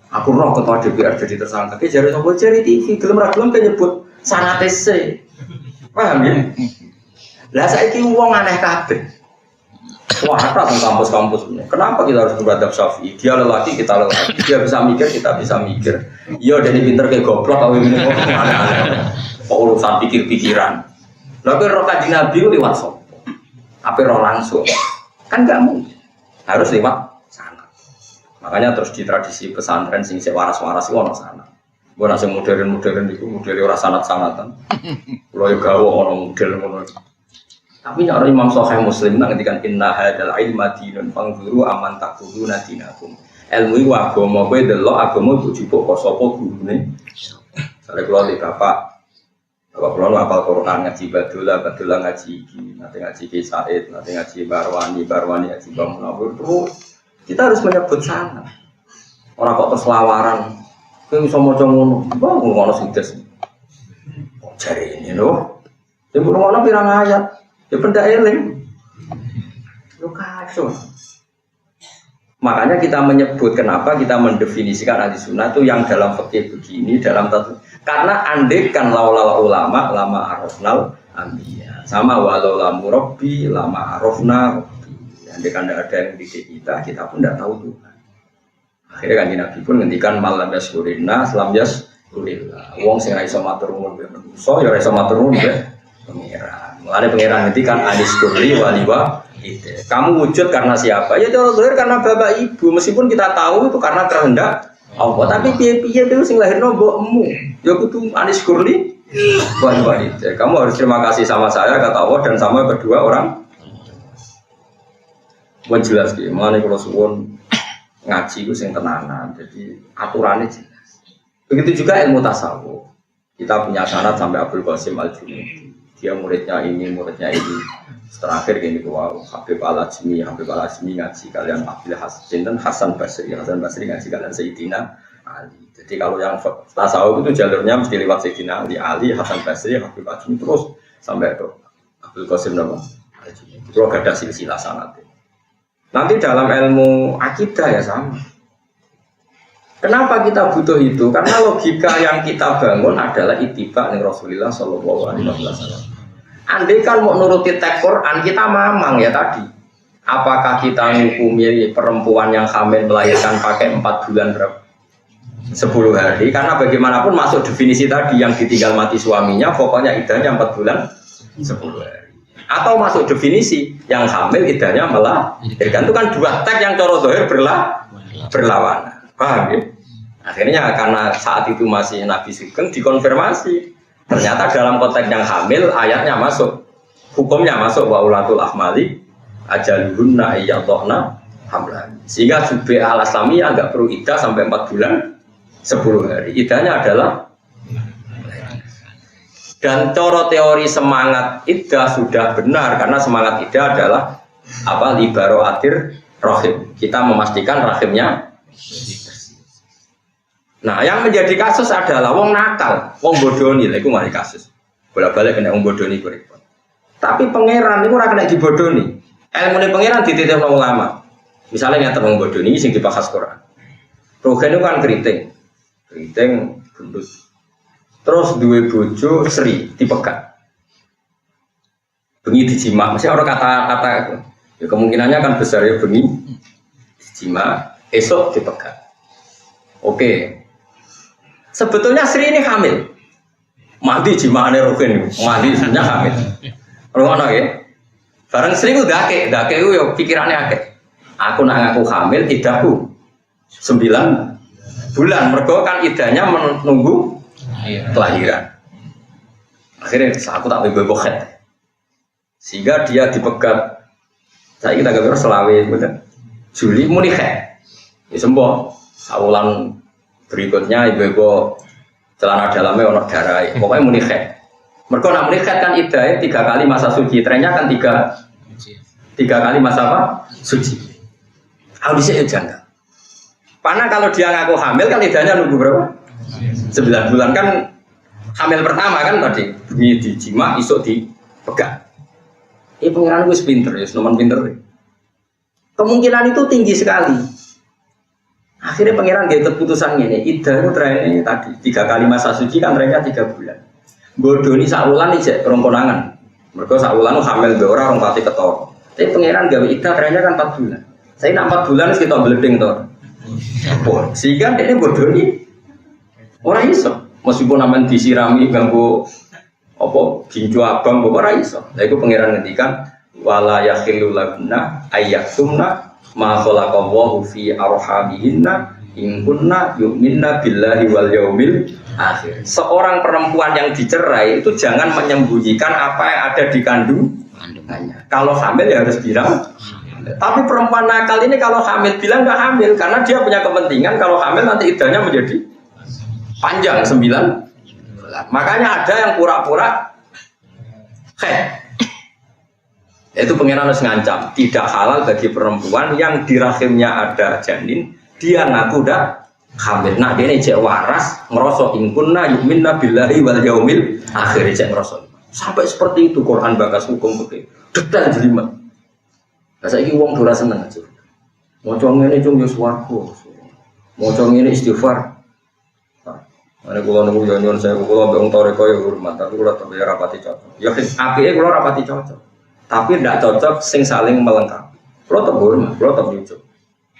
Aku roh ketua DPR jadi tersangka. Ki jare sapa jare TV, gelem ra gelem nyebut sanate se. Paham ya? Lah saiki wong aneh kabeh. Wah, apa tentang kampus-kampus ini? Kenapa kita harus beradab Syafi'i? Dia lelaki, kita lelaki. Dia bisa mikir, kita bisa mikir. Iya, jadi pinter kayak goblok atau ini aneh-aneh. Urusan pikir-pikiran. Lalu roh Kanjeng Nabi lewat sapa? Apa roh langsung? Kan enggak mungkin. Harus lewat sana. Makanya terus di tradisi pesantren sing sik waras-waras iku ono sana. Mbok nek sing modern-modern iku modele ora sanat-sanatan. Kulo yo gawe ono model ngono. Tapi nek Imam Sahih Muslim nang ngendikan inna hadzal ilma dinun fangzuru aman taquluna dinakum. Ilmu iku agama, kowe delok agama iku jupuk kok sapa gurune. Sare kula di bapak kula nu hafal Quran ngaji Badula ngaji iki, nanti ngaji Ki Said, nanti ngaji Barwani ngaji Bang Munawir. Terus kita harus menyebut sana. Ora kok terus lawaran. Kowe iso maca ngono, ngono sing des. Kok jare ini lho. Sing ngono pirang ayat. Ya pendak eling. Lu kacau. Makanya kita menyebut kenapa kita mendefinisikan ahli sunnah itu yang dalam fikih begini dalam tatu. Karena andekan laulal ulama lama arafnal anbiya. Sama walau lamu rabbi lama arafna rabbi. Andekan tidak ada yang dididik kita pun tidak tahu Tuhan. Akhirnya kan Nabi pun ngendikan malam yaskurinna selam yaskurillah. Wong sing ra iso matur nuwun be manusa ya ra iso matur nuwun be pangeran. Mulane pangeran ngendikan anis kurli waliwa itu. Kamu wujud karena siapa? Ya cara lahir karena bapak ibu. Meskipun kita tahu itu karena kehendak Allah. Tapi piye-piye itu sing lahirno mbokmu. Ya kudu anis kurli waliwa itu. Kamu harus terima kasih sama saya kata Allah dan sama kedua orang. Bukan jelas ki. Mulane kalau suwun ngaji itu sing tenanan. Jadi aturannya jelas. Begitu juga ilmu tasawuf. Kita punya syarat sampai Abdul Qasim Al-Junaidi. Dia muridnya ini. Terakhir gini wow, Habib Al-Ajmi ngaji kalian Abdul Hasan Basri ngaji kalian Sayyidina Ali. Jadi kalau yang tasawuf itu jalurnya mesti lewat Sayyidina Ali, Hasan Basri, Habib Al-Ajmi terus sampai ke Abdul Qasim Al-Ajmi. Itu ada silsilah sanad. Nanti dalam ilmu akidah ya sama. Kenapa kita butuh itu? Karena logika yang kita bangun adalah ittiba ning Rasulullah sallallahu alaihi wasallam. Andai kan mau nuruti teks Quran kita mamang ya tadi. Apakah kita menghukumi perempuan yang hamil melahirkan pakai 4 bulan berapa? 10 hari. Karena bagaimanapun masuk definisi tadi yang ditinggal mati suaminya, pokoknya iddahnya 4 bulan 10 hari. Atau masuk definisi yang hamil iddahnya melahirkan. Itu kan dua teks yang cara zahir berlawanan. Paham ya? Akhirnya karena saat itu masih Nabi Sugeng dikonfirmasi. Ternyata dalam konteks yang hamil ayatnya masuk. Hukumnya masuk wa ulatul ahmali ajaluhunna iyadhna hamlan. Sehingga Jubi al-Aslamiyah enggak perlu iddah sampai 4 bulan 10 hari. Iddahnya adalah dan cara teori semangat iddah sudah benar karena semangat iddah adalah apa libaro atir rahim. Kita memastikan rahimnya. Nah, yang menjadi kasus adalah wong nakal, wong bodoni, lha iku mari kasus. Bolak-balik kena wong bodoni ku repot. Tapi pangeran niku ora kena dibodoni. Ilmune pangeran dititipno ulama. Misalnya ngaten wong bodoni sing dibahas Quran. Rogen itu kan keriting gendut. Terus duwe bojo Sri dipegat. Bengi dijima, mesti orang kata-kata ya kemungkinannya kan besar ya bengi dijima, esok dipegat. Oke. Sebetulnya Sri ini hamil. Mandi jimaane Rogen, mandi sebenarnya hamil. Rono ya. Bareng Sri ku dake ku ya pikirannya akeh. Aku nak ngaku hamil iddahku 9 bulan. Mergo kan iddahnya menunggu kelahiran. Akhirnya aku tak bebokhet. Sehingga dia dipegat. Saya kita gak selawe betul. Juli muni khe. Ya sembuh. Awalan berikutnya ibu celana dalamnya ono darah. Pokoknya muni haid. Mergo nak muni haid kan iddah 3 kali masa suci. Trennya kan 3 kali masa apa? Suci. Audisi janda. Karena kalau dia ngaku hamil kan iddahnya nunggu berapa? 9 bulan kan hamil pertama kan tadi. Bunyi dijima, isuk dipegang. Ini pengiran gue pinter ya, noman pinter. Kemungkinan itu tinggi sekali. Akhirnya pengiran dia keputusan ini. Iddah itu trennya tadi 3 kali masa suci kan trennya 3 bulan. Bodoh ini saulan nih cek rongkonangan. Mereka saulan hamil dua orang pati ketor. Tapi pengiran gawe iddah trennya kan 4 bulan. Saya nak 4 bulan kita beleding tor. Sehingga ini bodoh ini orang iso. Meskipun namanya disirami ganggu apa ginju abang ora iso. Lha iku pangeran ngendikan wala yakhillu laguna ayyatumna ma khalaqallahu fi arhamihinna in kunna yu'minna billahi wal yaumil akhir. Seorang perempuan yang dicerai itu jangan menyembunyikan apa yang ada di kandungannya. Kalau hamil ya harus bilang. Tapi perempuan nakal ini kalau hamil bilang nggak hamil karena dia punya kepentingan kalau hamil nanti iddahnya menjadi panjang 9 bulan. Makanya ada yang pura-pura itu pengiran harus ngancam tidak halal bagi perempuan yang di rahimnya ada janin dia ngaku dah hamil. Nah dia ini cek waras ngerosok ingkunna yu'minna billahi wal yaumil akhir cek ngerosok sampai seperti itu Quran bakas hukum begitu detail jelimet. Saya ini uang dora seneng aja. Mau cong ini cung yuswarku, mau cong ini istighfar. Ada kulo nunggu janjian saya kulo beong toreko ya hormat, tapi kulo tapi rapati cocok. Ya api kulo rapati cocok, tapi tidak cocok sing saling melengkapi. Kulo tak hormat, kulo tak jujur.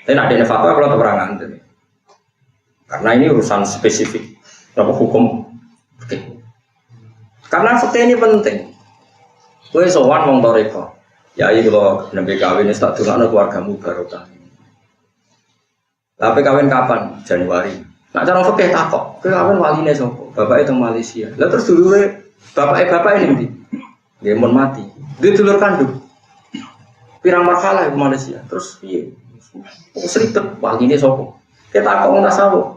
Tapi nak ada fatwa kulo tak berangan ini. Karena ini urusan spesifik, apa hukum. Karena fakta ini penting. Kue sowan wong toreko. Ya ini kalau nabi kawin ini tak dengar keluargamu barokah. Tapi kawin kapan? Januari. Nak cara fikih takok, kawin waline sapa? Bapake teng Malaysia. Lah terus dulure bapak ini ndi? Nggih mun mati. Dia dulur kandung. Pirang marhalah di Malaysia. Terus piye? Seribet waline sapa? Kita takok ora sawo.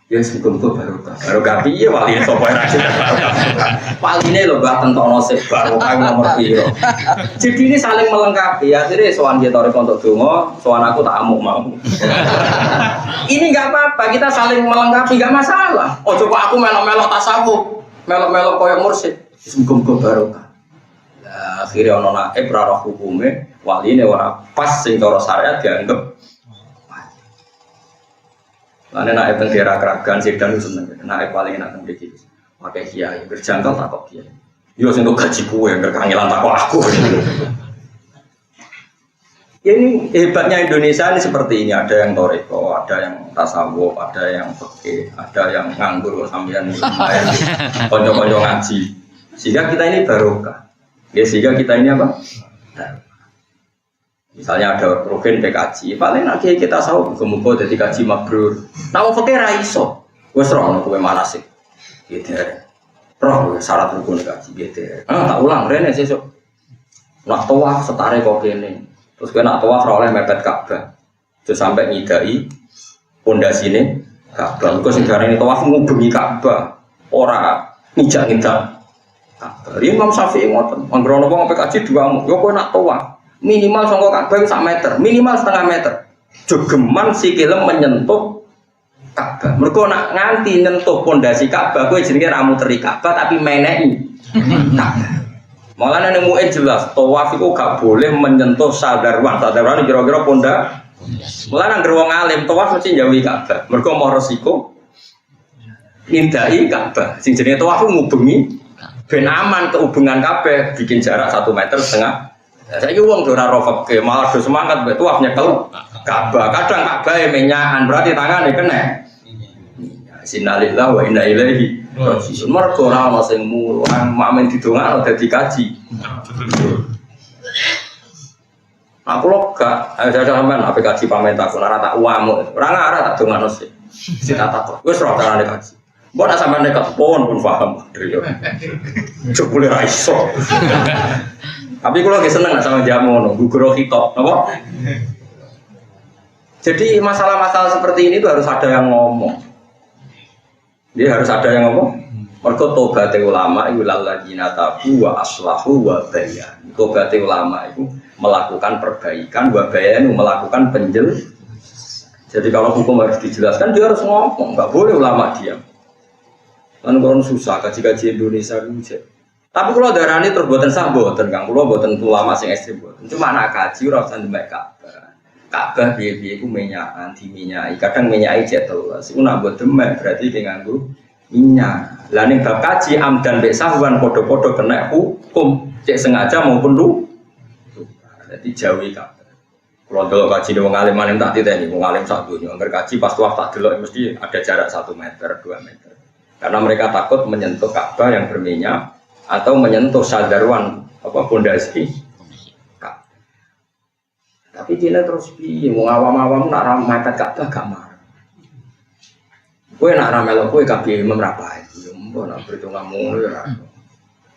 Ya semoga barokah. Barokah piye waline sapa ora jelas barokah. Waline lho Mbah tentokno sik barokah nomor piro. Jadi ini saling melengkapi. Akhirnya sowan dia tarik untuk donga, sowan aku tak amuk mau. Ini enggak apa-apa, kita saling melengkapi enggak masalah. Oh coba aku melok-melok tasawuf, melok-melok koyo mursyid. Semoga barokah. Lah akhirnya ono naib ra roh hukume, waline ora pas sing cara syariat dianggap Ane naik teng daerah Kragan Sidan itu seneng, naik paling enak teng diki. Pakai kiai, berjangkau tak kok kiai. Yo sing gaji kue, berkangelan tak kok aku. Ya ini hebatnya Indonesia ini seperti ini, ada yang toreko, ada yang tasawuf, ada yang fikih, ada yang nganggur sampean lumayan, konco-konco ngaji. Sehingga kita ini barokah. Ya sehingga kita ini apa? Misalnya ada rugen PKJ, paling nanti kita tahu kemudian jadi kaji mabrur. Tahu fakir raiso, wes roh kowe manasik, gitu. Roh syarat rukun kaji gitu. Tak ulang, rene sesuk. Nak tawaf setare kok kene. Terus kowe nak tawaf ora oleh mepet Ka'bah. Terus sampai ngidai pondasine Ka'bah. Engko sing darane tawaf ngubengi Ka'bah, ora ngijak-ngijak Ka'bah. Imam Syafi'i ngoten, anggere ana wong PKJ 2 yo kowe nak tawaf minimal sangka Ka'bah 1 meter, minimal setengah meter. Jogeman sikilem menyentuh Ka'bah. Mergo nak nganti nyentuh pondasi Ka'bah kowe jenenge ra muteri Ka'bah tapi menehi Ka'bah. Malah nek mu'in jelas tawaf iku gak boleh menyentuh sadarwan. Sadarwan kira-kira pondasi. Malah nang wong alim tawaf mesti njauhi Ka'bah. Mergo mau resiko ngindai Ka'bah. Sing jenenge tawaf ngubengi ben aman kehubungan Ka'bah bikin jarak 1,5 meter. Ya, saya uang dora rofak ke malah do semangat betul nyekel Ka'bah. Kadang Ka'bah menyakan berarti tangan kena. Sinalillah wa inna ilaihi raji'un. Mergo ora ana sing mulang mamen didongakno dadi kaji. Aku lho gak ada sampean ape kaji pamit aku ora tak uamu. Ora ngarah tak dongakno sik. Sita takok. Wis ora carane kaji. Mbok nak sampean nek pun paham. Jebule ra iso. Tapi kalau lagi seneng sama jamu, guguro hitop, apa? Jadi masalah-masalah seperti ini tuh harus ada yang ngomong. Dia harus ada yang ngomong. Mergo tobaté ulama iku lalladzina tabu wa aslahu wa bayan. Tobaté ulama itu melakukan perbaikan, wa bayan melakukan Jadi kalau hukum harus dijelaskan, dia harus ngomong, nggak boleh ulama diam. Kan orang susah kaji-kaji Indonesia itu. Tapi kalau darah ini terus buatan sah buatan, kang. Kalau buatan ulama sing ekstrim buatan. Cuma anak kaji orang usah demek Ka'bah. Ka'bah biaya-biaya itu minyak, diminyai. Kadang minyai jatuh. Siku nak buat demek berarti dia nganggu minyak. Lain bab kaji amdan bek sahwan podo-podo kena hukum, cek sengaja maupun lu. Jadi jauhi Ka'bah. Kalau dulu kaji di wong alim tak titeni, wong alim sak dunya. Angger kaji pas tuh tak delok mesti ada jarak 1 meter, 2 meter. Karena mereka takut menyentuh Ka'bah yang berminyak atau menyentuh sadarwan pondasi Ka'bah. Tapi dia terus piye wong awam-awam nak ram mepet Ka'bah gak marah. Kowe nak ra melok kowe kabeh imam ra bae. Ya mbok nak perhitunganmu ya.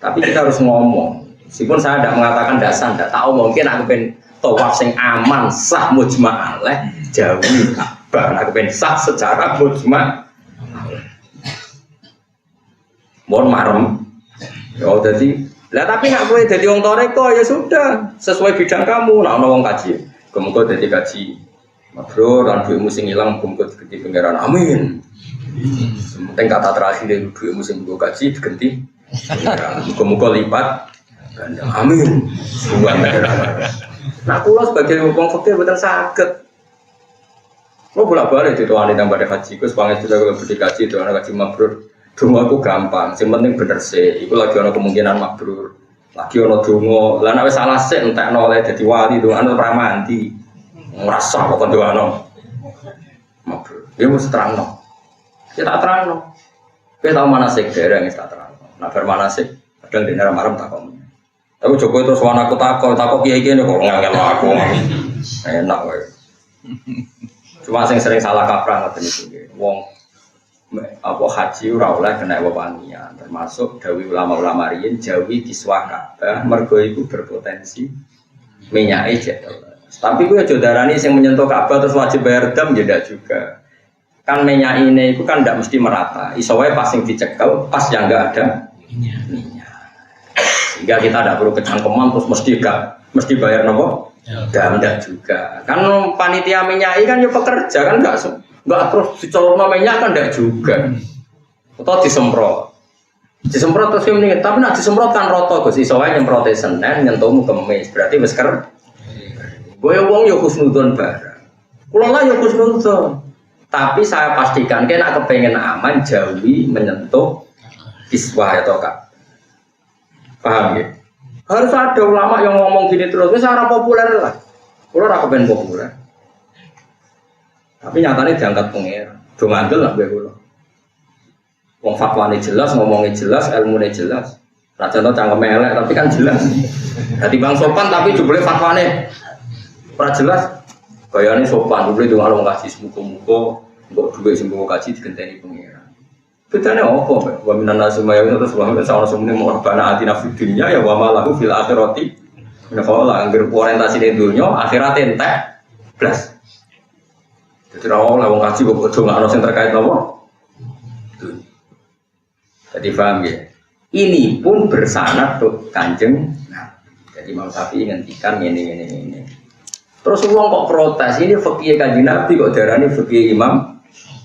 Tapi kita harus ngomong. Meskipun saya tidak mengatakan dasar, tidak tahu mungkin aku pengen tawaf sing aman sah mujma' alaih jauhi Ka'bah. Aku pengen sah secara mujma'. Mohon marem. Ya jadi, lah tapi nak kowe dadi wong toreko ya sudah sesuai bidang kamu. Nak ono wong kaji, muga dadi kaji mabrur lan duitmu sing ilang muga digenti pangeran. Amin. Penting kata terakhir dari duitmu sing muga kaji digenti pangeran. Muga lipat ganda. Amin. Nah, kula sebagai wong fakir mboten saged. Kula bolak-balik dituani nang badhe haji, Gus pangestu kula badhe kaji doana kaji mabrur. Donga aku gampang, sing penting bener sih. Iku lagi ana kemungkinan mabrur. Lagi ana donga, lah nek wis salah sik entekno oleh dadi wali dongane ora mandi. Ngrasa kok doano. Mabrur. Ya mesti terangno. Kita terangno. Kowe tau manasik dereng wis tak terangno. Nah bar manasik kadang dene marem takon. Aku Jokowi terus wan aku takok kiai-kiai kok ngangel aku. Enak wae. Cuma sing sering salah kaprah ngoten iki. Wong apa haji ora oleh kena wewangian, termasuk dawuh ulama-ulama riyin jauhi kiswah Ka'bah mergo iku berpotensi minyake jatuh. Tapi kuwi aja darani sing menyentuh Ka'bah terus wajib bayar dam ya ndak juga. Kan minyak ini itu kan ndak mesti merata. Iso wae pas sing dicekel, pas yang enggak ada minyak. Sehingga kita tidak perlu kecangkeman terus mesti bayar nopo? Dam ndak juga. Kan panitia minyai kan ya pekerja kan enggak terus dicolokno minyak kan ndak juga. Atau disemprot terus mendingin. Tapi nak disemprot kan roto Gus. Iso wae nyemprot Senin nyentuhmu Kemis. Berarti wis ker. Boyo wong yo husnudzon barang. Kula lah yo husnudzon. Tapi saya pastikan kena kepengen aman jauhi menyentuh kiswah atau Kak. Paham ya? Harus ada ulama yang ngomong gini terus. Ini secara populer lah. Kula ora kepen populer. Tapi nyatanya diangkat pengira. Do ngandel lah kowe kula. Wong fatwane jelas, ngomongnya jelas, ilmunya jelas. Ra contoh cangkem elek tapi kan jelas. Dadi bang sopan tapi jebule fatwane ora jelas. Gayane sopan, jebule dong kalau ngasih muga-muga mbok dhuwit sing mbok kaji digenteni pengira. Bedane apa, wa minan nasumaya terus wa min sa'ala sumune mu'bana atina fid dunya ya wa malahu fil akhirati. Nek ora anggere orientasine dunya, akhirat entek blas. Jadi rawol wong kaji kok kudu ngono sing terkait apa? Jadi paham ya? Ini pun bersanad tuh Kanjeng. Nah, jadi Imam Syafi'i ngendikan ini. Terus wong kok protes, ini fikih Kanjeng Nabi kok darani fikih Imam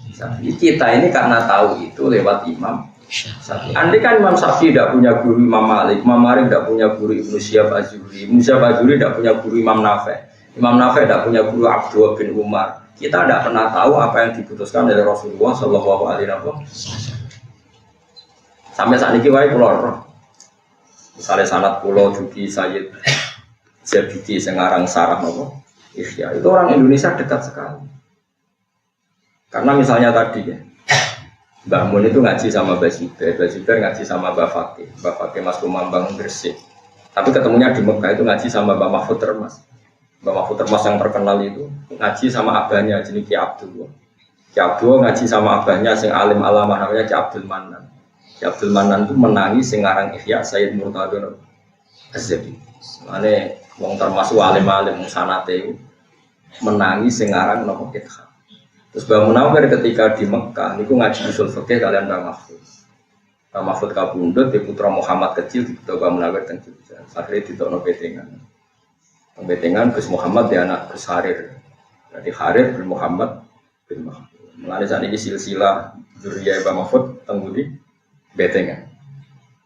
Syafi'i. Kita ini karena tahu itu lewat Imam Syafi'i. Andai kan Imam Syafi'i tidak punya guru Imam Malik, Imam Malik tidak punya guru Ibnu Syihab Az-Zuhri, Ibnu Syihab Az-Zuhri tidak punya guru Imam Nafi', Imam Nafi' tidak punya guru Abdullah bin Umar. Kita tidak pernah tahu apa yang diputuskan oleh Rasulullah Shallallahu Alaihi Wasallam. Sampai saat ini wae kula roh. Misalnya sanad kula Juki Sayyid Zabidi Sengarang Sarah nopo. Iya, itu orang Indonesia dekat sekali. Karena misalnya tadi ya, Mbak Mun itu ngaji sama Mbak Zubair ngaji sama Mbak Fakih Mas Kumambang Gresik. Tapi ketemunya di Mekah itu ngaji sama Mbak Mahfud Termas. Mbak Mahfud Termas yang terkenal itu ngaji sama abahnya jenis Ki Abdul. Ki Abdul ngaji sama abahnya sing alim alamah namanya Ki Abdul Manan. Ki Abdul Manan itu menangis sengarang Ihya Sayyid Murtadha Az-Zabidi. Mane wong termasuk alim-alim sanate menangis sengarang nopo kitab. Terus Mbah Munawir ketika di Mekah niku ngaji usul fikih kalian Mbah Mahfud. Mbah Mahfud kabundut di putra Muhammad kecil di Mbah Munawir teng Jogja. Akhirnya ditokno betengan. Betengan Gus Muhammad di anak Gus Harir. Jadi Harir bin Muhammad bin Mahfud. Mulane sakniki silsilah dzurriyyah Mbah Mahfud teng pundi? Betengan.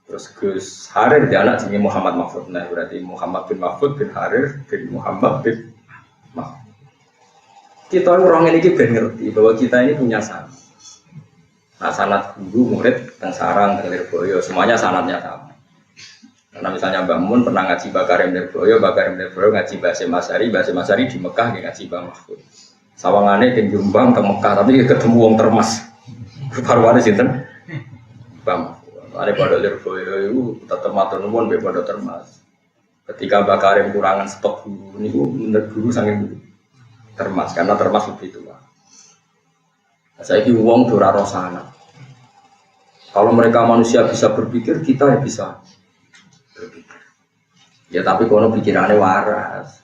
Terus Gus Harir di anak jenenge Muhammad Mahfud. Nah, berarti Muhammad bin Mahfud bin Harir bin Muhammad bin Mahfud. Kita orang ini ben ngerti bahwa kita ini punya sanad. Nah, sanad guru, murid, teng sarang, teng Lirboyo, semuanya sanadnya sama. Karena misalnya Mbah Mun pernah ngaji Bakarim Lirboyo ngaji Basim Masari di Mekah ngaji Mbah Mahfud. Sawangane teng Jombang teng Mekah tapi ketemu wong termas. Rupa-rupane sinten? Mbah Mahfud. Ada pada Lirboyo itu tetep matur nuwun mbek pada termas. Ketika Bakarim kurangan stok guru niku menurut guru saking termas, karena termas lebih tua. Saya ini uang dora rosana. Kalau mereka manusia bisa berpikir, kita ya bisa berpikir. Ya tapi kalau pikirannya waras,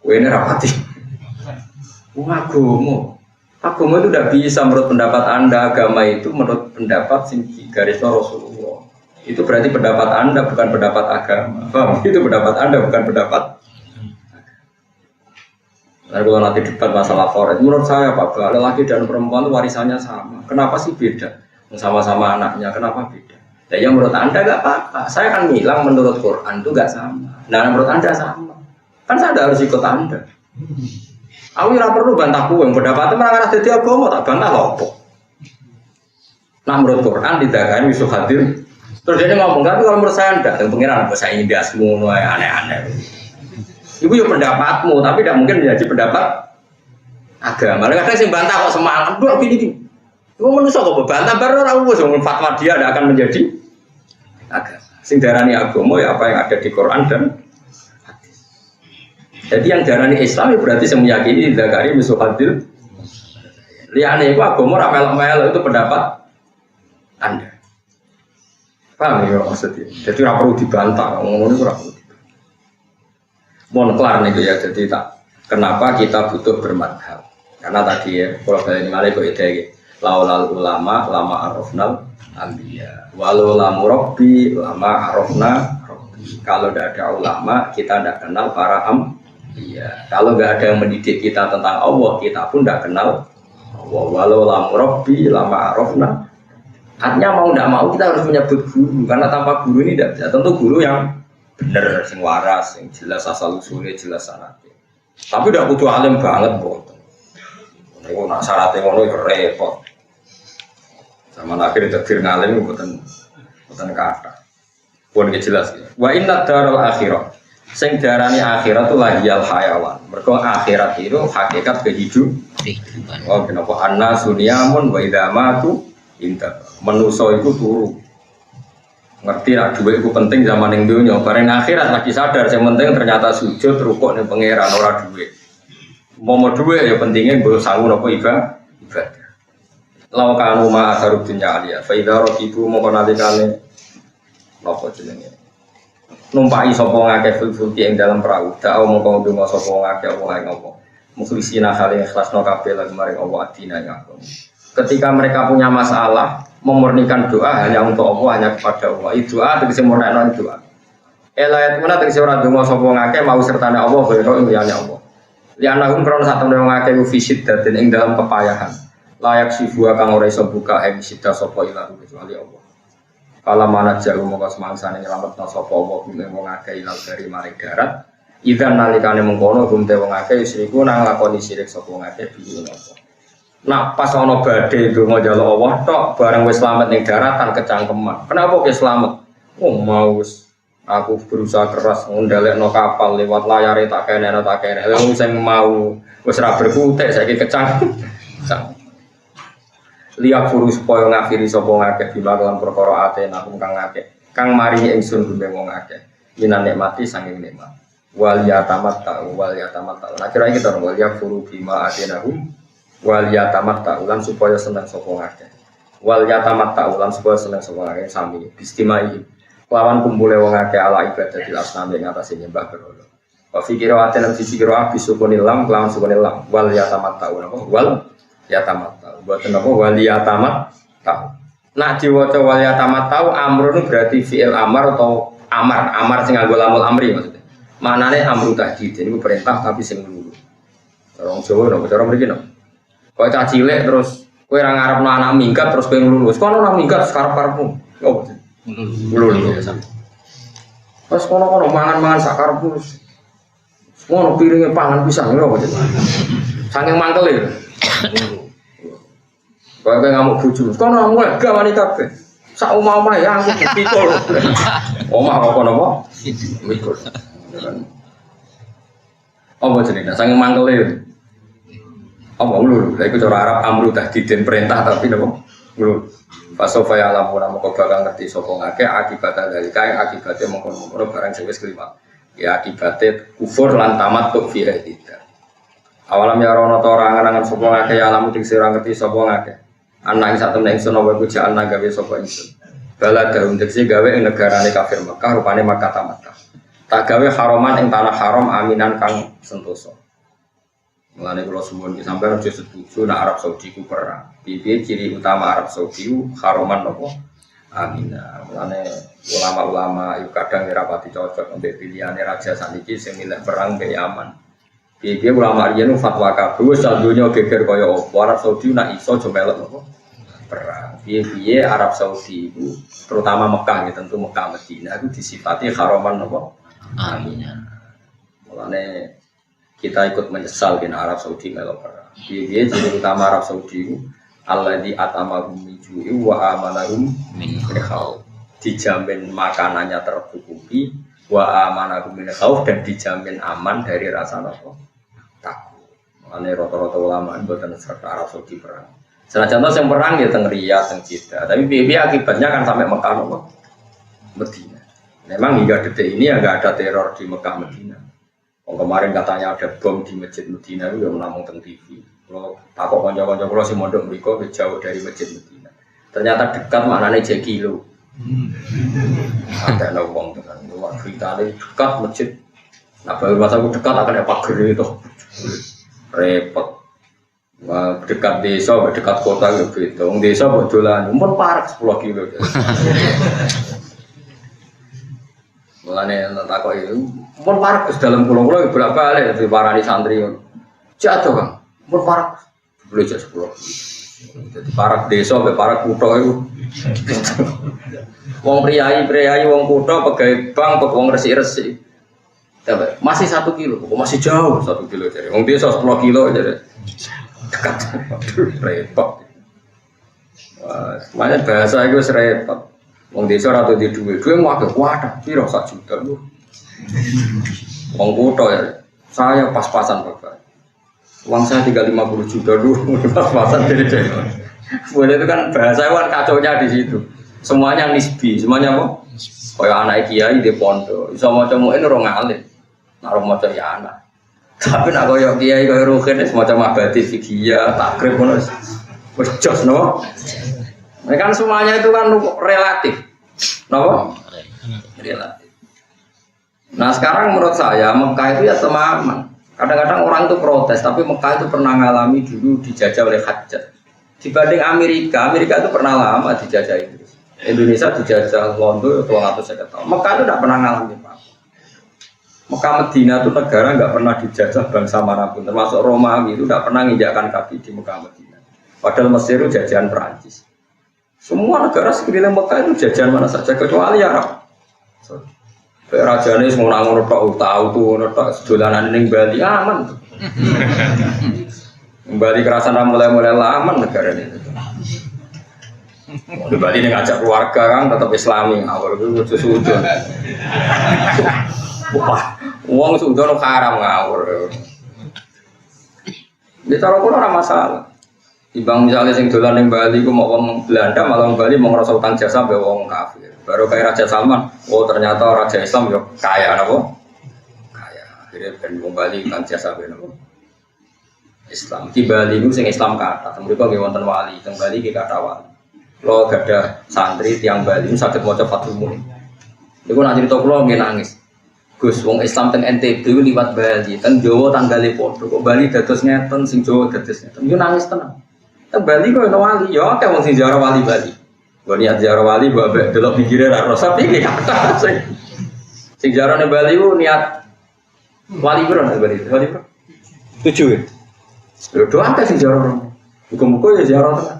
ini rapati. Agama itu tidak bisa menurut pendapat Anda. Agama itu menurut pendapat garisnya Rasulullah. Itu berarti pendapat Anda bukan pendapat agama. Paham? Itu pendapat Anda bukan pendapat. Nah, kalau nanti debat masalah forest, menurut saya Pak, lelaki dan perempuan itu warisannya sama. Kenapa sih beda? Sama-sama anaknya, kenapa beda? Ya menurut Anda nggak apa-apa. Saya kan bilang menurut Quran itu nggak sama. Nah menurut Anda sama. Kan saya harus ikut Anda. Aku tidak perlu bantah yang pendapatnya merangkak jadi agama, tak bantah lopo. Nah menurut Quran tidak kan bisa hadir. Terus dia ngomong, tapi kalau menurut saya enggak, pengiran saya ini dia semua aneh-aneh. Ibu ya pendapatmu, tapi tidak mungkin menjadi pendapat agama. Kadang sih bantah kok semangat, dua gini. Ibu manusia kok bantah baru orang wes fatwa dia tidak akan menjadi agama. Sing darani agama ya apa yang ada di Quran dan hadis. Jadi yang darani Islam ya berarti semeyakini zakari misuhadil. Liane itu agama ra melok-melok itu pendapat Anda. Paham ya maksudnya? Jadi ora perlu dibantah, ngomong itu ora perlu. Mohon kelar nih ya, jadi tak kenapa kita butuh bermadhab? Karena tadi ya, kalau balik malah kok ide laulal ulama lama arofnal ambiya, walau lamu robbi lama arofna robbi. Kalau tidak ada ulama, kita tidak kenal para ambiya. Kalau nggak ada yang mendidik kita tentang Allah, kita pun tidak kenal Allah. Walau lamu robbi lama arofna. Artinya mau tidak mau kita harus menyebut guru, karena tanpa guru ini tidak bisa. Tentu guru yang bener, sing waras, sing jelas asal usulnya, jelas syaratnya. Tapi udah butuh alim banget, boten. Nego nak syaratnya ngono ya repot. Zaman akhir takdir ngalim boten kata. Pun jelas ya. Wa inna daral akhirah. Sing darani akhirat itu lahiyal hayawan. Mergo akhirat itu hakikat kehidupan. Oh, kenapa anna sunyamun wa idza matu inta. Manusa itu turu. Ngerti nak duit itu penting zaman yang dunia. Bareng akhirat lagi sadar, yang penting ternyata sujud rukuk nih pangeran ora duit. Mau duit ya pentingnya gue sanggup apa ibadah. Lakukan rumah asarub dunia alia. Faidah ibu mau kenalikane apa jenenge. Numpai sopong ngake fulfulki yang dalam perahu. Tak mau kau dungo sopong ngake apa yang apa. Mukhlisina halin ikhlas no kabeh lagi maring Allah adina ngakom. Ketika mereka punya masalah, memurnikan doa hanya untuk Allah, hanya kepada Allah. Itu doa tegese murnikan doa. Elayat mana tegese ora donga sapa ngake mau sertane Allah kaya liyane Allah. Lianahum krono sak temene ngake fisid daden ing dalam kepayahan. Layak sifua kang ora iso buka sida sapa ilah kecuali Allah. Kala mana jauh moko semangsane nyelametna sapa Allah bime wong akeh ilang dari maring darat. Idzan nalikane mengkono gumte wong akeh isriku nang lakoni sirik sapa ngake bingung apa. Nah pas ono badai itu mau jaluk Allah tok barang wis selamat ning daratan kecangkeman. Kenapa wis selamat? Oh mau aku berusaha keras ngundalekno kapal lewat layare tak kene. Lalu sing mau wis ra berkutik saiki kecang. Liak furu supaya ngakhiri sapa ngakeh bimaklan perkara atena kang ngakeh. Kang mari ingsun gumbe wong akeh. Minan nikmati sanging nikmat. Wal yatamatta. Nah kira iki to wal yak furu bima atenahum. Wal yatamat ta'ulan supaya senang sapa ngakeh. Wal yatamat ta'ulan supaya senang sapa ngakeh sami istimai. Lawan kumpule wong akeh ala ibadah di asnami ing atase nyembah berhala. Wa fikira aten siji kira abis sukunil lam kelawan sukunil lam. Wal yatamat ta'ulan wal yatamat tahu. Buat apa wali yatamat tahu. Nak diwaca wali yatamat tahu amrun berarti fi'il amar atau amar sing nganggo lamul amri maksudnya. Manane amru tahdid ini perintah tapi sing lulu. Orang Jawa no, cara mriki no. Kok cah cilik terus kowe ora ngarepno anak minggat terus kowe nglulus. Kono nang minggat karep-karepmu. Oh. Lulu biasa. Terus kono mangan-mangan sak karepmu. Ngono piringe pangan pisan lho kok. Saking mangkele. Kowe ngamuk bojo. Kono mulai gawani kabeh. Sak omah-omah ya aku pikul. Omah kok napa? Mikul. Apa jenenge? Saking mangkele. Apa lho? Lha iku cara Arab amru tahdidin perintah tapi napa? Lho. Fasofa ya lamun moko bakal ngerti sapa ngake akibat dari kae akibate mongkon-mongkon barang sing wis kliwat. Ya akibate kufur lan tamat tuk fi hadida. Awalam ya rono ta ora nganangan sapa ngake ya lamun sing ora ngerti sapa ngake. Ana ing satemene ingsun apa iku jaan gawe sapa ingsun. Bala daun diksi gawe ing negarane kafir Mekah rupane Makkah tamat. Tak gawe haroman ing tanah haram aminan kang sentosa. Mulane kula suwun iki sampeyan aja setuju nek Arab Saudi ku perang. Piye ciri utama Arab Saudi haroman napa? Aminah. Mulane ulama-ulama itu kadang rapati cocok untuk pilihane raja saniki sing milih perang mbek Yaman. Piye ulama riyen fatwa kabeh wis donya geger kaya apa Arab Saudi nek iso aja melok napa? Perang. Piye Arab Saudi itu terutama Mekah ya tentu Mekah Madinah itu disifati haroman napa? Aminah. Mulane kita ikut menyesal di Arab Saudi melok perang. Dia jadi utama Arab Saudi alladzi atamahum min ju'i wa amanahum min khauf. Dijamin makanannya tercukupi wa amanahum min khauf dan dijamin aman dari rasa takut. Makanya rata-rata ulama mboten serta Arab Saudi perang. Senajan yang perang ya teng Riyadh, teng Jeddah, tapi biaya akibatnya kan sampai Mekah nopo Madinah. Memang hingga detik ini ya nggak ada teror di Mekah Madinah. Kemarin katanya ada bom di Masjid Medina itu yang namung teng TV. Kalau takut konco-konco kalau si mondok mereka jauh dari Masjid Medina. Ternyata dekat maknanya Jekilo. Ada nawang dengan luar berita dekat masjid. Nah baru masa aku dekat akan ada pagar itu repot. Dekat desa, dekat kota gitu. Desa betulan, umur parah 10 kilo. Mulane tak kok itu, mun parek dalam pulau-pulau berapa kali diparani santri. Jatuh Kang, mun parek boleh jadi 10. Jadi parek desa sampai parek kutha itu. Wong priayi, wong kutha pegawai bank, wong resik-resik. Masih 1 kilo, masih jauh 1 kilo jadi. Wong desa 10 kilo jadi dekat. Repot. Wah, semuanya bahasa itu repot. Wong desa ratu di duwe mau agak wadah, piro 1 juta lu. Wong kutha ya, saya pas-pasan Bapak. Uang saya tinggal 50 juta dulu, pas-pasan dari desa. Boleh itu kan bahasa kan kacaunya di situ. Semuanya nisbi, semuanya apa? Kayak anak kiai di pondok, iso maca muin ora ngalim. Nek maca ya anak. Tapi nek koyo kiai koyo rugen semacam abadi fikih takrib ngono. Wis jos no. Kan semuanya itu kan relatif, no? Relatif. Nah sekarang menurut saya Mekah itu ya temaman. Kadang-kadang orang itu protes, tapi Mekah itu pernah mengalami dulu dijajah oleh Hajjaj. Dibanding Amerika itu pernah lama dijajah Inggris. Indonesia dijajah Londo 250 tahun. Mekah itu tidak pernah mengalami apa-apa. Mekah Medina itu negara nggak pernah dijajah bangsa manapun, termasuk Romawi itu tidak pernah menginjakkan kaki di Mekah Medina. Padahal Mesir itu jajahan Perancis. Semua negara sekeliling Mekah itu jajahan mana saja kecuali Arab. Raja ini semua ngono tok tahu tuh ngono tok sedolanan ning Bali aman. Bali kerasan mulai aman negara ini. Di Bali ini ngajak keluarga kan tetap Islami awal itu sujud. Wah, uang sudah haram ngawur. Di cara pun orang masalah. Ibang misalnya sing dolan ning Bali ku mau wong Belanda malah wong Bali mau ngerasa utang jasa mbek wong kafir. Baru kayak Raja Salman, oh ternyata Raja Islam yo kaya napa? Kaya. Akhirnya ben wong Bali utang jasa mbek napa? Islam. Di Bali ku sing Islam kata, mriku nggih wonten wali, teng Bali ki kata wali. Lo gadah santri tiang Bali saged maca Fathul Muin. Niku nak crita kula nggih nangis. Gus wong Islam teng NTB liwat Bali, teng Jawa tanggale padha. Kok Bali dados ngeten, sing Jawa dados ngeten. Yo nangis tenan. Bali kok ono wali, ya akeh wong sing ziarah wali Bali. Gua niat ziarah wali gua ambek delok pinggire ra rasa iki kata sing ziarah ning Bali ku niat wali bro ning Bali. Wali bro. 7 ya. Lho doa akeh sing ziarah. Muga-muga ya ziarah tenan.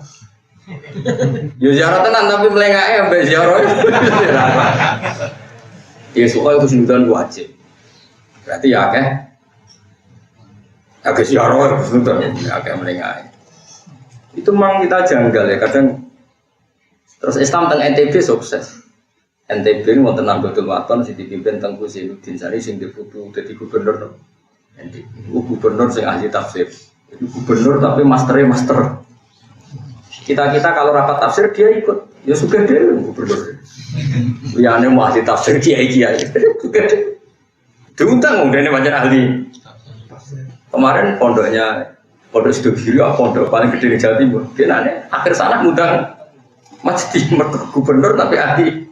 Ya ziarah tenan tapi mlengake ambek ziarah. Ya soal kesulitan wajib. Berarti ya akeh. Agak ziarah kesulitan, akeh mlengake. Itu memang kita janggal ya kadang. Terus Islam teng NTB sukses. NTB ini wonten Nahdlatul Wathon sing dipimpin teng Zainuddin Sari sing diputu dadi gubernur NTB. Gubernur sing ahli tafsir. Itu gubernur tapi master. Kita kalau rapat tafsir dia ikut. Ya suka dia gubernur. Liyane mau ahli tafsir kiai. Diundang dene banyak ahli. Kemarin pondok Sidogiri, pondok paling gede di Jawa Timur. Dia nanya, akhir sana ngundang masjid gubernur tapi ahli.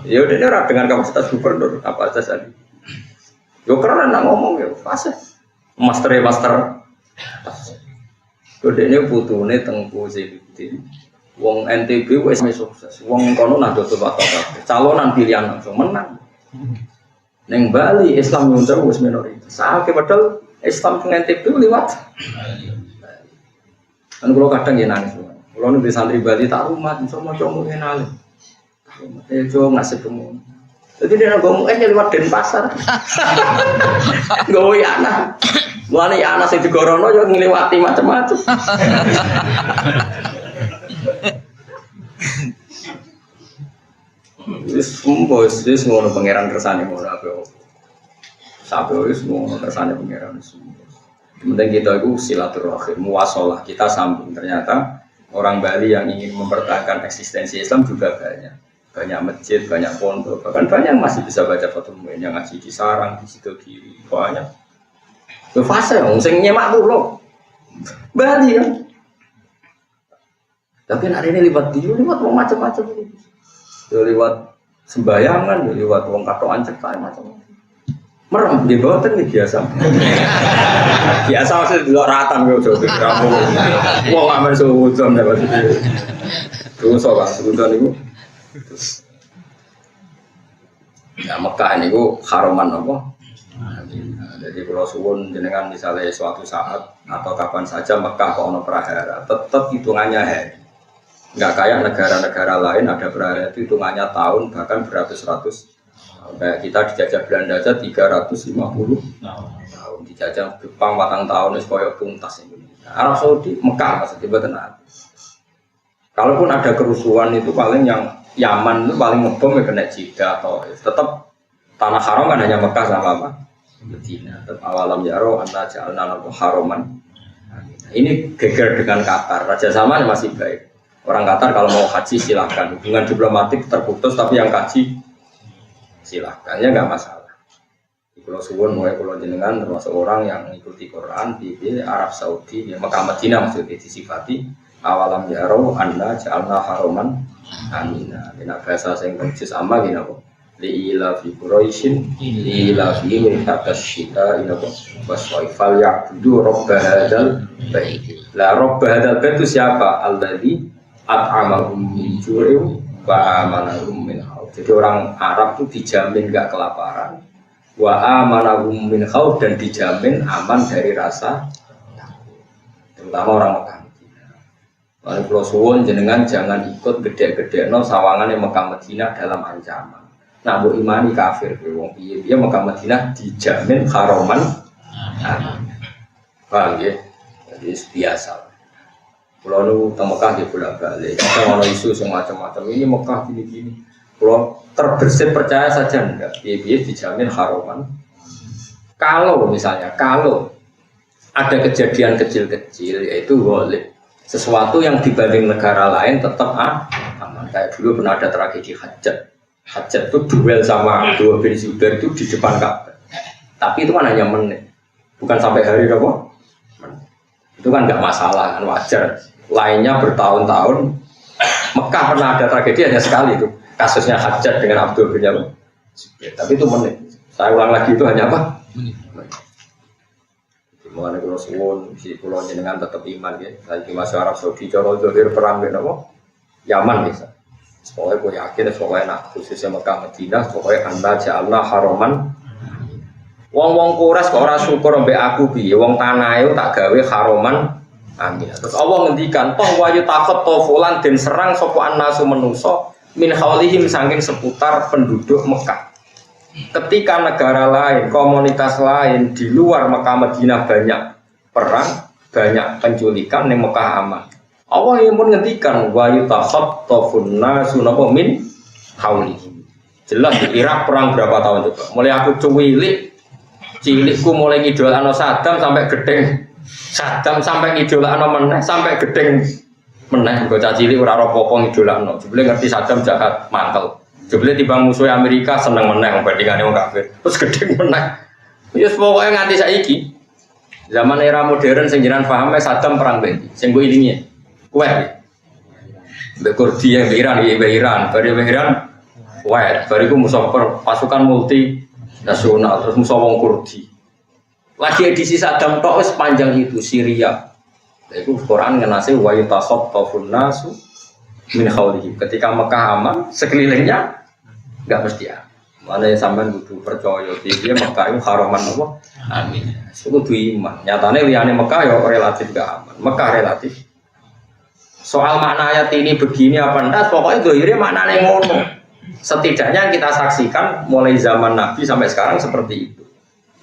Ya udah ini dengan kapasitas gubernur apa aja ahli. Yo keren nak ngomong ya, fase master. Udah ini putune tengku Zainuddin. Wong NTB wis sukses. Wong kono Nahdlatul Wathon. Calonan pilihan langsung menang. Neng Bali Islam nyuncang wis minoritas. Saiki padahal Islam dengan NTB lewat. Kan kalau kadang ya nangis. Kalau nu di santri Bali tak rumah, semua cowok kenal. Cowok ngasih kamu. Jadi dia ngomong lewat Denpasar. Gawe anak. Mulane anak sing digorono yo ngliwati macam-macam. Wis ngono pangeran kersane ngono apa. Sampai wis ngono kersane pangeran semua. Penting kita itu silaturahim, muwasalah, kita sambung. Ternyata orang Bali yang ingin mempertahankan eksistensi Islam juga banyak masjid, banyak pondok, bahkan banyak masih bisa baca Fathul Muin yang ngaji di Sarang, di Sidogiri, banyak. Fase sing nyemak tuh loh. Bali kan. Tapi hari ini lewat macam-macam ini. Lewat sembayangan, lewat wong katokan cetak macam-macam. Merem di bawah kan biasa. Biasa maksudnya di luar ratan gitu. Wong aman seutuhan dapat itu. Terus apa seutuhan itu? Ya Mekah ini ku haroman apa? Jadi kalau suwun jenengan misalnya suatu saat atau kapan saja Mekah kok ono prahara, tetap hitungannya hari. Enggak kayak negara-negara lain ada prahara itu hitungannya tahun bahkan beratus-ratus. Kayak kita dijajah Belanda aja 350 tahun, dijajah Jepang 4 tahun wis koyo tuntas Indonesia. Arab Saudi Mekah maksudnya mboten ada. Kalaupun ada kerusuhan itu paling yang Yaman itu paling ngebom ya kena Jeddah atau tetap tanah haram kan hanya Mekah sama apa? Medina. Tetap awalam yaro anna ja'alna lahu haraman. Ini geger dengan Qatar. Raja Salman masih baik. Orang Qatar kalau mau haji silahkan. Hubungan diplomatik terputus tapi yang haji silahkan ya nggak masalah. Di Pulau Suwon mulai Pulau Jenengan termasuk orang yang mengikuti Quran di Arab Saudi di Mekah Madinah maksudnya disifati awalam yaro anna ja'alna haraman amina. Dina bahasa sing persis ama gini apa? Liila fi Quraisyin liila fi mirhatas syita ina apa? Waswaifal ya'budu robba hadal bait. La robba hadal bait itu siapa? Alladzi at'amahum min ju'in wa amanahum min khawf. Jadi orang Arab itu dijamin gak kelaparan, wa amanahum min khawf, dan dijamin aman dari rasa takut. Terutama orang Mekah. Lalu Pulau Suwon jenengan jangan ikut gede-gede no sawangan yang Mekah Madinah dalam ancaman. Nah, bu imani kafir, wong piye Mekah Madinah dijamin haroman. Paham ya? Jadi biasa. Pulau nu teng Mekah di bolak-balik. Kita ono isu semacam-macam ini Mekah gini-gini. Kalau terbersih percaya saja enggak, biaya dijamin haroman. Kalau misalnya, kalau ada kejadian kecil-kecil yaitu golib, sesuatu yang dibanding negara lain tetap aman. Kayak dulu pernah ada tragedi Hajat itu duel sama Abdullah bin Zubair itu di depan Ka'bah. Tapi itu kan hanya menit, bukan sampai hari apa? Itu kan nggak masalah, kan wajar. Lainnya bertahun-tahun. Mekah pernah ada tragedi hanya sekali itu. Kasusnya Hajat dengan Abdul bin Zubair, tapi itu menit. Saya ulang lagi itu hanya apa? Menit. Mulane kula suwun si kula jenengan tetep iman nggih. Saiki masuk Arab Saudi cara zahir perang nggih napa? Yaman bisa. Pokoknya gue yakin, pokoknya nak khususnya Mekah Madinah, pokoknya anda ja'alna haroman. Wong Quraisy kok ora syukur mbek aku piye, wong tanah itu tak gawe haroman. Amin. Terus Allah ngendikan, toh wayu takut tofulan den serang sapa annasu manusa min haulihim saking seputar penduduk Mekah. Ketika negara lain, komunitas lain di luar Mekah Madinah banyak perang, banyak penculikan, ning Mekah aman. Allah yang pun ngendikan wa yutakhattafun nasu napa min haulihim. Jelas di Irak perang berapa tahun coba. Mulai aku cilikku mulai ngidolakno Saddam sampai gedeng. Saddam sampai ngidolakno meneh sampai gedeng meneh. Bocah cilik ora apa-apa ngidolakno. Jebule ngerti Saddam jahat mantel. Jebule timbang musuh Amerika seneng meneh bandingane wong kafir. Terus gedeng meneh. Ya pokoke nganti saiki. Zaman era modern sing jenengan paham Saddam perang mbek sing mbok ilingi. Kuwait, mbak Kurdi yang Iran, Kuwait, bariku musuh pasukan multinasional, terus musuh wong Kurdi. Lagi edisi Saddam tok sepanjang itu Syria. Itu Quran ngenase wa yutakhattafun nasu min haulihim. Ketika Mekah aman, sekelilingnya enggak mesti aman. Mane sampean kudu percaya dia Mekah itu haraman apa? Amin. Kudu iman. Nyatane liyane Mekah ya relatif gak aman. Mekah relatif. Soal makna ayat ini begini apa enggak, pokoknya dohirnya maknanya ngono. Setidaknya kita saksikan mulai zaman Nabi sampai sekarang seperti itu.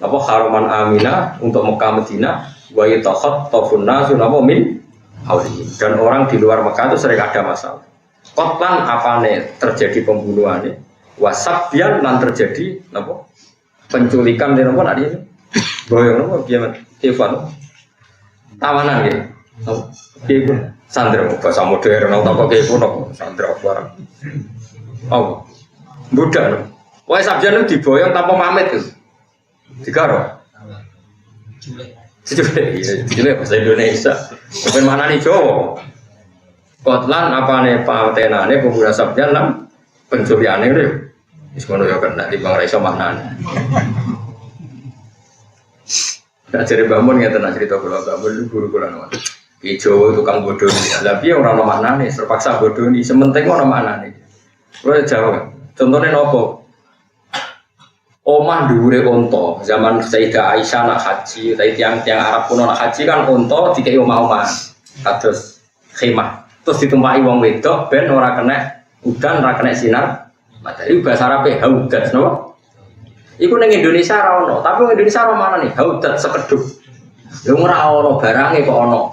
Apa haruman aminah untuk Mekah Madinah, wa yatakhattafun nasu min haulihim. Dan orang di luar Mekah itu sering ada masalah. Qatlan apane terjadi pembunuhan, wasabyan lan terjadi apa? Penculikan di nomor tadi. Boyong apa gimana? Evan. Tawanan gitu. Gitu. Sandra bahasa modern atau apa kayak pun sandra barang. Oh, budak. Wah sabjana diboyong tanpa pamit tuh. Digaro. Jule bahasa Indonesia. Bukan mana nih Jawa. Kotlan apa nih patenane pemuda sabjana pencurian itu. Iskono ya kena di bang Raisa mana nih. Nah jadi bangun ya tenang cerita kalau bangun guru-guru nama. Ijo tukang bodoh ni, tapi orang nama mana nih, terpaksa bodoh ni, sementing orang mana nih. Boleh jawab. Contohnya nopo. Omah dhuwure onto, zaman Sayyidah Aisyah nak haji, tadi tiang Arab kuno nak haji kan onto dikai omah-omah, kados khemah. Terus ditumpaki wong wedok, ben ora kena udan, ora kena sinar. Matahari bahasa Arabe haudat, nopo. Iku neng Indonesia ra ono, tapi neng Indonesia ra mana nih, haudat sekedhuk. Yo ora ono barange kok ono.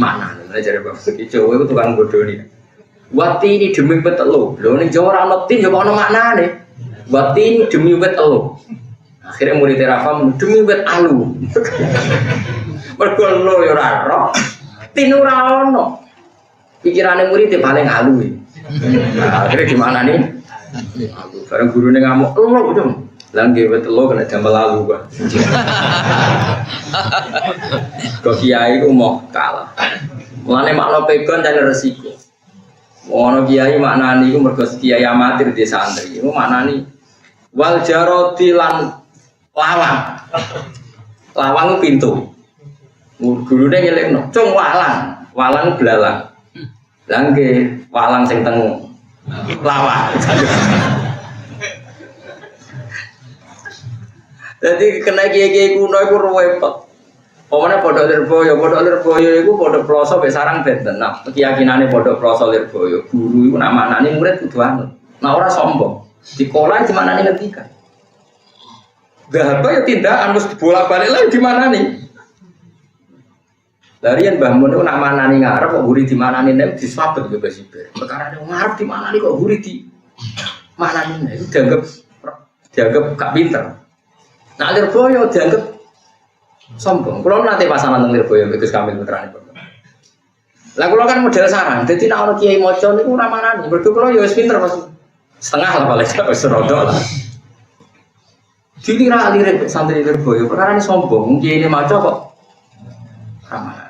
Mana nih jadi bapak Jawa itu tukang bodoh nih. Wati ini demi betelu, lo nih Jawa orang notin Jawa orang mana nih? Wati ini demi betelu. Akhirnya murid terafam demi bet alu. Bergol lo yoraro, tinurano. Pikirannya murid paling alu. Nah, akhirnya gimana nih? Sekarang guru nih ngamuk, lo udah. Langge betelu kena jambal lalu kan. Kok kiai ku mau kalah. Mulane makna pegon dan resiko. Ono kiai maknani iku mergo kiai amatir di santri. Iku maknani wal jaroti lan lawang. Lawang ku pintu. Gurune ngelekno, "Cung walang." Walang belalang. Langge walang sing tengu. Lawang. Jadi kena kiai kuno itu repot. Pokoknya pondok Lirboyo itu pondok Ploso besarang benten. Nah keyakinannya pondok Ploso Lirboyo guru itu nama nani murid itu anu. Nah orang sombong. Di sekolah di mana nih ngertikan? Gak apa ya tindakan harus bolak balik lagi di mana nih? Larian bangun itu nama nani ngarep kok guru di mana nih? Di swabet juga sibir. Perkara ada ngarep di mana nih kok guru di mana nih? Itu dianggap gak pinter. Nah Lirboyo dianggap sombong. Kalau nanti pasangan dengan Lirboyo Gus Kamil putrane. Lah kalau kan model sarang, jadi nak orang kiai moco ini kurang mana nih? Berdua ya pinter mas, setengah lah paling tidak serodok lah. Dilihat lirik santri Lirboyo, perkara ini sombong. Kiai ini moco kok ramah.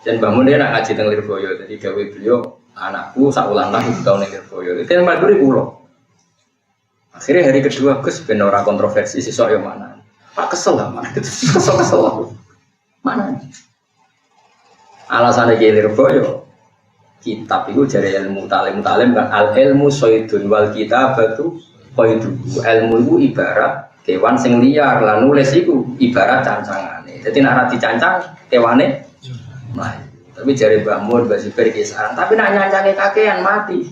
Dan bangun dia nak ngaji dengan Lirboyo, jadi gawe beliau anakku saulan lah itu tahun Lirboyo. Itu yang malah pulau. Akhirnya hari kedua Gus ben ora kontroversi sesuk yo mana. Pak kesel lah mana. Kesel lah. Mana? Alasannya kilir boyo. Kitab itu dari ilmu talim kan al ilmu soidun wal kitabatu koidu. Ilmu itu ibarat kewan sing liar lan nulis itu ibarat cancangane. Jadi nek dicancang kewane mlayu. Tapi jare Mbah Mun Mbah Zubair kisaran, tapi nak nyancange kakean mati.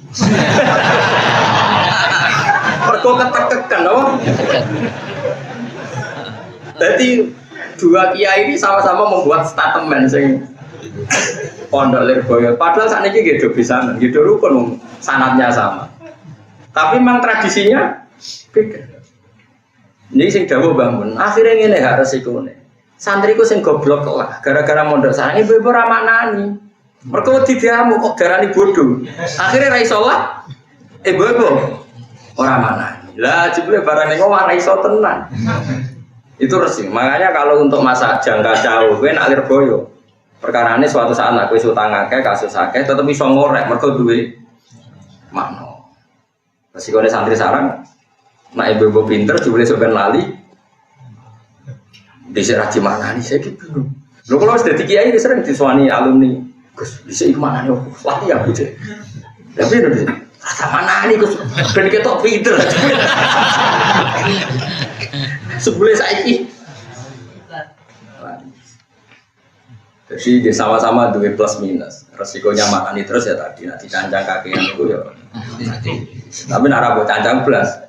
Mergo ketekekan loh. Jadi dua kiai ini sama-sama membuat statement sing Pondok Lirboyo. Padahal saat ini gitu bisa, gitu rukun sanadnya sama. Tapi memang tradisinya beda. Ini sing dawuh bangun. Akhirnya ngene gak resikone. Santriku sing goblok lah. Gara-gara mondok sarang ibu-ibu ra maknani. Mergo didiamu kok darani bodoh. Akhirnya ra iso lah. Ibu-ibu ora maknani. Lah jebule barang niku ora iso tenan. Itu resik. Makanya kalau untuk masa jangka jauh kowe nak Lirboyo. Perkarane suatu saat aku iso tangake kasus akeh tetep iso ngorek mergo duwe makna. Resikone santri sarang nek ibu-ibu pinter jebule sok ben lali. Bisa raji mana nih saya gitu. Lo kalau sudah kiai sering disuani alumni, Gus bisa mana nih? Latih ya Gus. Tapi nanti rasa mana nih Gus? Ben ketok pinter. Sebelum saya ini. Jadi dia sama-sama dua plus minus. Resikonya makan terus ya tadi nanti cancang kakinya itu ya. Tapi nara buat cancang plus.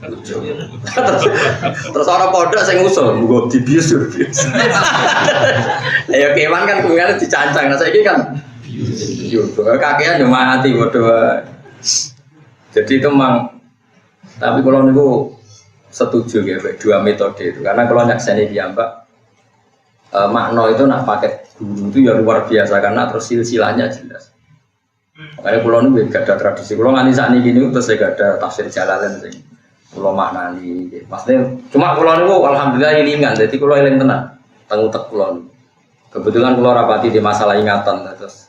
Terus orang pondok saya ngusul, gue dibius. Ayo kewan kan kemudian dicancang, nah saya ini kan, kakinya cuma mati bodoh. Jadi itu memang, tapi kalau niku setuju ya, dua metode itu, karena kalau nyakseni dia mbak, makna itu nak pakai guru itu ya luar biasa karena terus silsilahnya jelas. Makanya kalau niku gak ada tradisi, kalau nganti saat ini gini terus saya gak ada tafsir Jalalain sih. Kulo maknani, maksudnya cuma kulo niku alhamdulillah ilingan, jadi kulo eling tenan, tengutek kulo. Kebetulan kulo rapati di masalah ingatan, terus.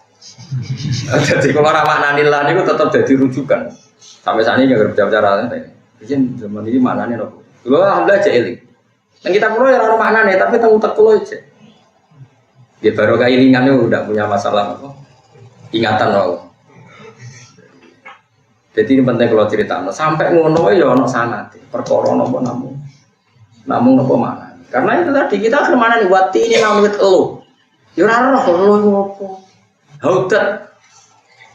Jadi kulo maknani lah niku tetap jadi rujukan. Sampai saat ini nggak berbicara, izin zaman ini maknani nopo. Kulo alhamdulillah aja eling. Dan kita kulo ya orang maknani, tapi tengutek kulo aja. Dia baru kayak ilingan itu udah punya masalah apa? Ingatan loh. Jadi ini penting kalau cerita, sampai ngono ya ono sanate, perkara napa namung napa mana? Karena itu tadi kita kemana nih wati ini namanya elo, ya ora roh elo ngopo, hautat,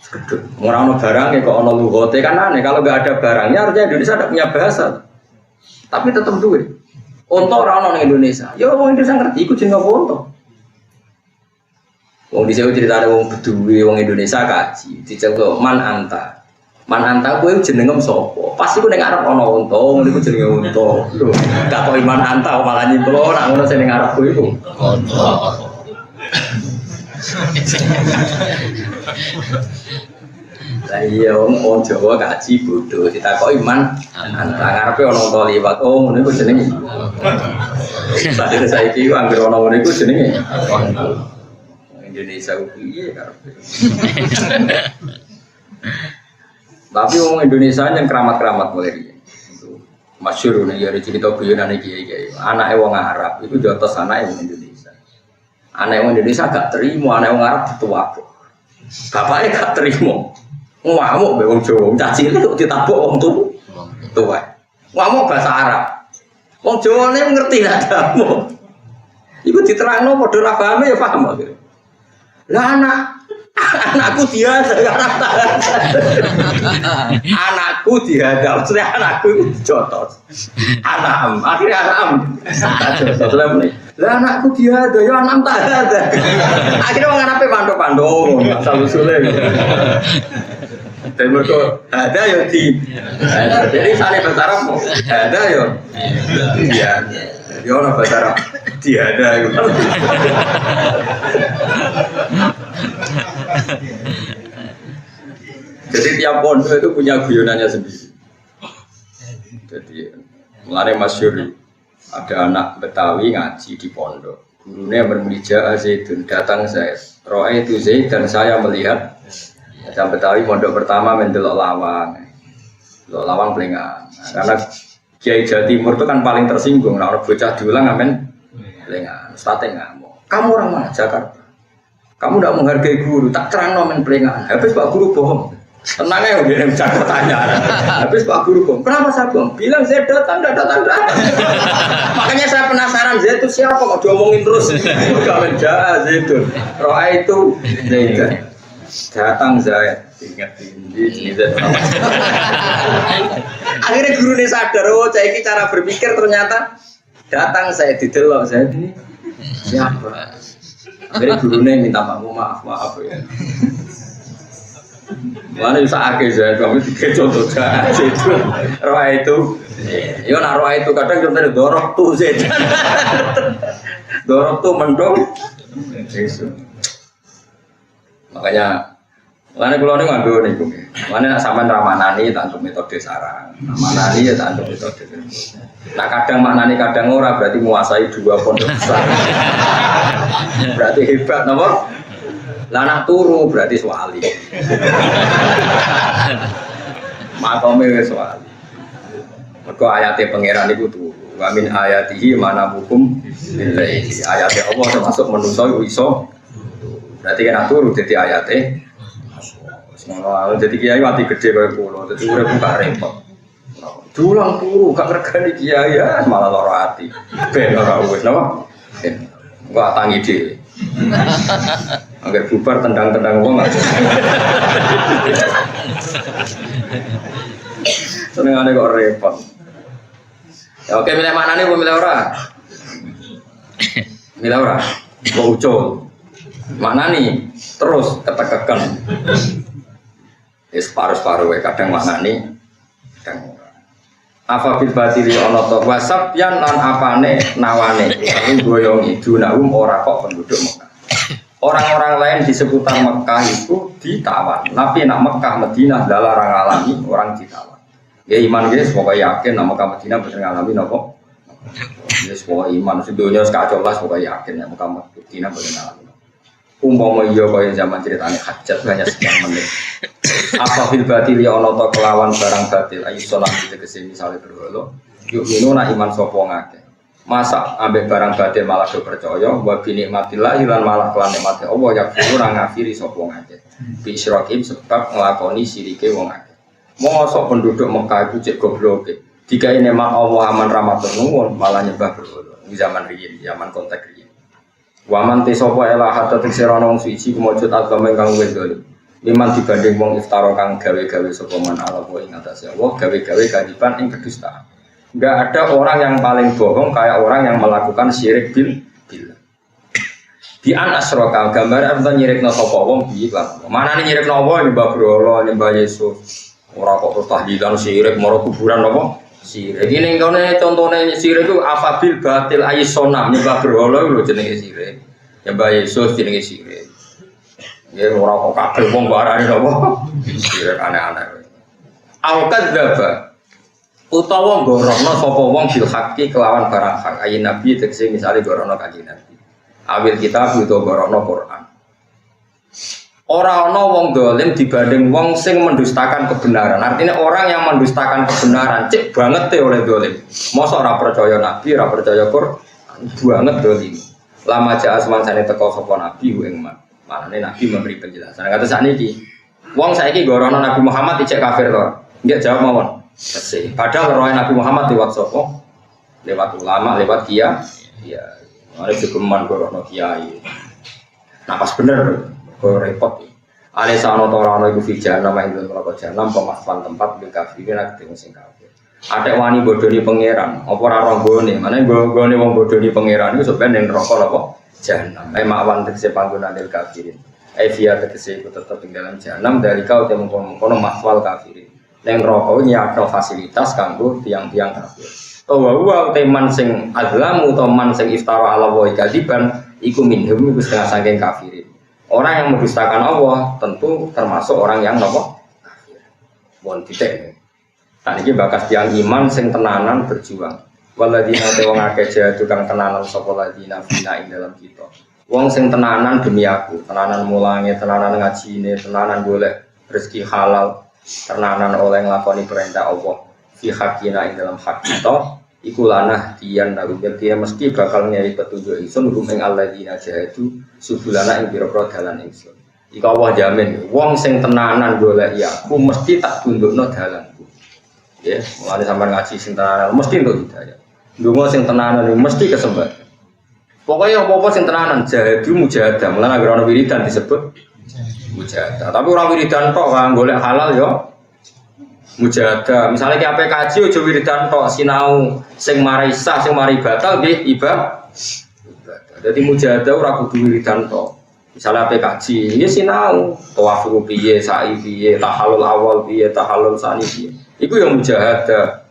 sekedut, orang ono barang ya kok ono lugote kan aneh, kalau nggak ada barangnya artinya Indonesia tidak punya bahasa, tapi tetap duit, untuk orang ono Indonesia, ya orang Indonesia ngerti, ikut jeneng apa untuk? Wong di sini cerita ada wong Bedui, wong Indonesia kaji, diceluk man anta. Mananta kowe jenengem sapa? Pasti ku ning arep ana unta, ngono iku jenenge unta. Lho, gak kok iman anta malah nyiplo nek ngono sing ning arepku iku. Unta. Lah iya wong Jawa kaji bodho ditakoki iman anta ngarepe ana unta liwat. Oh, ngono iku jenenge. Sadene saiki anggere ana ngono iku jenenge Indonesia ku piye karepe. Tapi orang Indonesia yang keramat-keramat mulai itu masyhur nih dari cerita guyonan kiai. Anak orang Arab itu jotos anak orang Indonesia. Anak orang Indonesia gak terima, anak orang Arab tua. Bapaknya gak terima. Ngamuk be wong Jawa, caci itu ditabok wong tua. Ngamuk bahasa Arab. Wong Jawa ini ngerti lah kamu. Iku diterangno padha ra paham ya paham. Lah anakku dia anakku dihadap, maksudnya anakku jotos, anam, akhirnya anam, lah anakku dihadap, ya anam tak ada, akhirnya orang anaknya pandu-pandu, asal usulnya, dan mereka ada ya di, jadi sana bahasa Arab, ada ya, iya, dia orang bahasa Arab, dia ada, jadi tiap pondok itu punya guyonannya sendiri. Jadi mulai masyhur ada anak Betawi ngaji di pondok. Gurunya bermulija Zaidun datang saya. Roa itu Zaid dan saya melihat. Yang Betawi pondok pertama mendelok lawang. Delok lawang pelengan. Karena Kiai Jawa Timur itu kan paling tersinggung. Nah, orang bocah diulang amen pelengan. Ustadz ngamuk. Kamu orang mana? Jakarta. Kamu tidak menghargai guru, tak terang nomen peringatan. Habis Pak Guru bohong. Tenang ya, dia mencari pertanyaan. Habis Pak Guru bohong. Kenapa saya bohong? Bilang saya datang, tidak datang. Makanya saya penasaran, Zaid itu siapa kok diomongin terus? Kalau jahat itu, roa itu Zaid. Datang Zaid, ingat ini Zaid. Akhirnya guru ini sadar, oh saya ini cara berpikir ternyata datang saya didelok Zaid ini siapa? Akhirnya gurunya minta maaf ya. Mana bisa akhir Zaid, kamu tiga contoh Zaid itu, roa itu. Yo nak roa itu kadang contohnya dorok tuh Zaid. Dorok tuh mendong. Makanya kalau ini ngadu nih gue, mana nak sampean ramanani tak untuk metode sarang, ramanani ya tak untuk metode. Nah kadang maknani kadang ora berarti menguasai dua pondok besar. Berarti hebat, nopo? Lanak turu berarti swali. Makome wis swali. Mergo ayate pangeran iku turu. Wa min ayatihi mana hukum billahi. Ayate Allah termasuk manusa iso. Berarti kena turu dadi ayate. Semono dadi kiai mati gede kaya kula. Dadi urip gak repot. Dulang turu gak regani kiai ya malah lara ati. Ben ora wis napa? Ben. Gua tangi dhewe. Agar bubar tendang-tendang wong aja. Senengane kok repot. Ya oke milih mana nih, milih ora? Milih ora? Kok ucul? Mana nih? Terus ketekekan. Separuh-separuh kadang mana nih? Kadang ora. Apa bil batili ana to wasab yan lan apane nawane goyongi dunahum ora kok penduduk Mekah. Orang-orang lain di seputar Mekah itu ditawan, tapi nak Mekah Madinah dalarang alami orang ditawan. Ya iman guys, pokoknya yakin nak Mekah Madinah bener ngalami nopo. Yes, pokoknya iman sedunia sekacau lah, pokoknya yakin nak Mekah Madinah bener ngalami. Umpama iya kaya zaman ceritanya hajat hanya sekian menit. Apa fil batil ya ana ta kelawan barang batil ayu salam tegese misale berhala. Yuk minuna iman sapa ngake. Masa ambek barang batil malah do percaya wa bi nikmatillah lan malah kelan nikmate Allah ya ora ngafiri sapa ngake. Bi syirakim sebab nglakoni sirike wong akeh. Mosok penduduk Mekah iku cek gobloke. Digawe nikmat Allah aman rahmatun nuwun malah nyembah berhala. Di zaman riyin, zaman kontak riyin. Waman te sapa elah hatta tekserana wong suci kumujud agama kang wedol. Liman dibanding wong iftara kang gawe-gawe sapa man ala wa ing atase Allah gawe-gawe kadiban ing kedustaan. Enggak ada orang yang paling bohong kayak orang yang melakukan syirik billah. Di an asroka gambar artinya nyirikno sapa wong piye lan. Manane nyirikno apa nyembah berhala, nyembah Yesus. Ora kok tahlilan syirik maro kuburan apa? Syirik. Iki ning kene contone syirik ku afabil batil aisona nyembah berhala lho jenenge syirik. Nyembah Yesus jenenge syirik. Ya ora kok kabeh wong barane apa? Syirik aneh-aneh. Al kadzdzaba utawa gorono sapa wong bil haqqi kelawan barang hak ayin nabi tegese misale gorono kanjeng nabi awil kitab utawa gorono Quran ora ana wong dolim dibanding wong sing mendustakan kebenaran. Artinya orang yang mendustakan kebenaran cek banget oleh dolim. Mosok ora percaya nabi ora percaya Quran banget dolim. Lama jaa semangsane teko sapa nabi ing manane nabi memberi penjelasan kata sakniki wong saiki gorono Nabi Muhammad ijek kafir to nggih jawab mawon. Padahal roh Nabi Muhammad lewat sopo, lewat ulama, lewat kiai. Ya, ada cukuman gorono kiai. Napas bener, kau repot. Alesano torano iku fijana main dalam rokok janam pemasfan tempat di kafirin nak ketemu sing kafir. Ada wani bodoni pangeran, apa ora ronggone? Mana gone wong bodoni pangeran itu sebenarnya rokok apa? Janam. Mawan tegese panggonan del kafirin. Via tegese iku tetep ing dalam janam dari kau temu kono maswal kafirin. Yang rokok nyakno fasilitas kanggo tiang-tiang kafir. Wa teman sing azlamu teman sing iftara ala wa kadiban iku minhum iku setengah saking kafirin. Orang yang mendustakan Allah tentu termasuk orang yang nopo kafir. Mohon titik. Nah iki bakas tiang iman sing tenanan berjuang. Waladina te wong akeh jahadu kang tenanan sapa ladina fina ing dalam kita. Wong sing tenanan demi aku, tenanan mulange, tenanan ngajine, tenanan golek rezeki halal. Tenanan oleh nglakoni perintah Allah fi hakina ing dalam hak kita iku lanah diyan narum dia mesti bakal nyai petunjuk ingsun ing alladzina jahadu subulana ing pira-pira dalan ingsun. Iku Allah jamin wong sing tenanan golek ya aku mesti tak tundukno dalanku. Ya, mulane sampean ngaji sing tenanan mesti entuk hidayah. Ndonga sing tenanan mesti kesempatan. Pokoknya apa-apa sing tenanan jahadu mujahadah. Mulane anggere ana wiridan disebut mujahadah. Tapi ora wiridan tok kan golek halal yo mujahadah. Misalnya ki ape kaji aja wiridan tok sinau sing mari sah sing mari batal nggih ibadah. Dadi mujahadah ora kudu wiridan tok. Misalnya ape kaji ya sinau tawaf piye, sa'i piye, tahallul awal piye, tahallul sani piye. Iku yang mujahadah.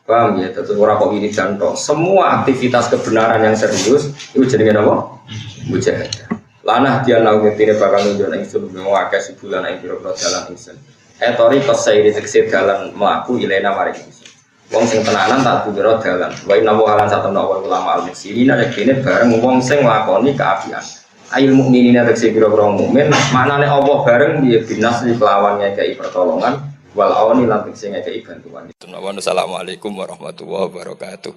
Paham ya? Terus ora kok wiridan tok. Semua aktivitas kebenaran yang serius itu jenenge apa? Mujahadah. Lanah dia nang ngetine bakal nunjuk ing sun ngake sebulan ing pira-pira dalan ingsun. Etori pesairi tekse dalan mlaku ilena mari ingsun. Wong sing tenanan tak duwe dalan. Wa inna wa halan satana wa ulama al-muslimin nekene bareng wong sing nglakoni kaapian. Ayul mukminina tekse pira-pira mukmin, manane Allah bareng dia binas kelawan ngekeki pertolongan wal awani lan tekse ngekeki bantuan. Assalamualaikum warahmatullahi wabarakatuh.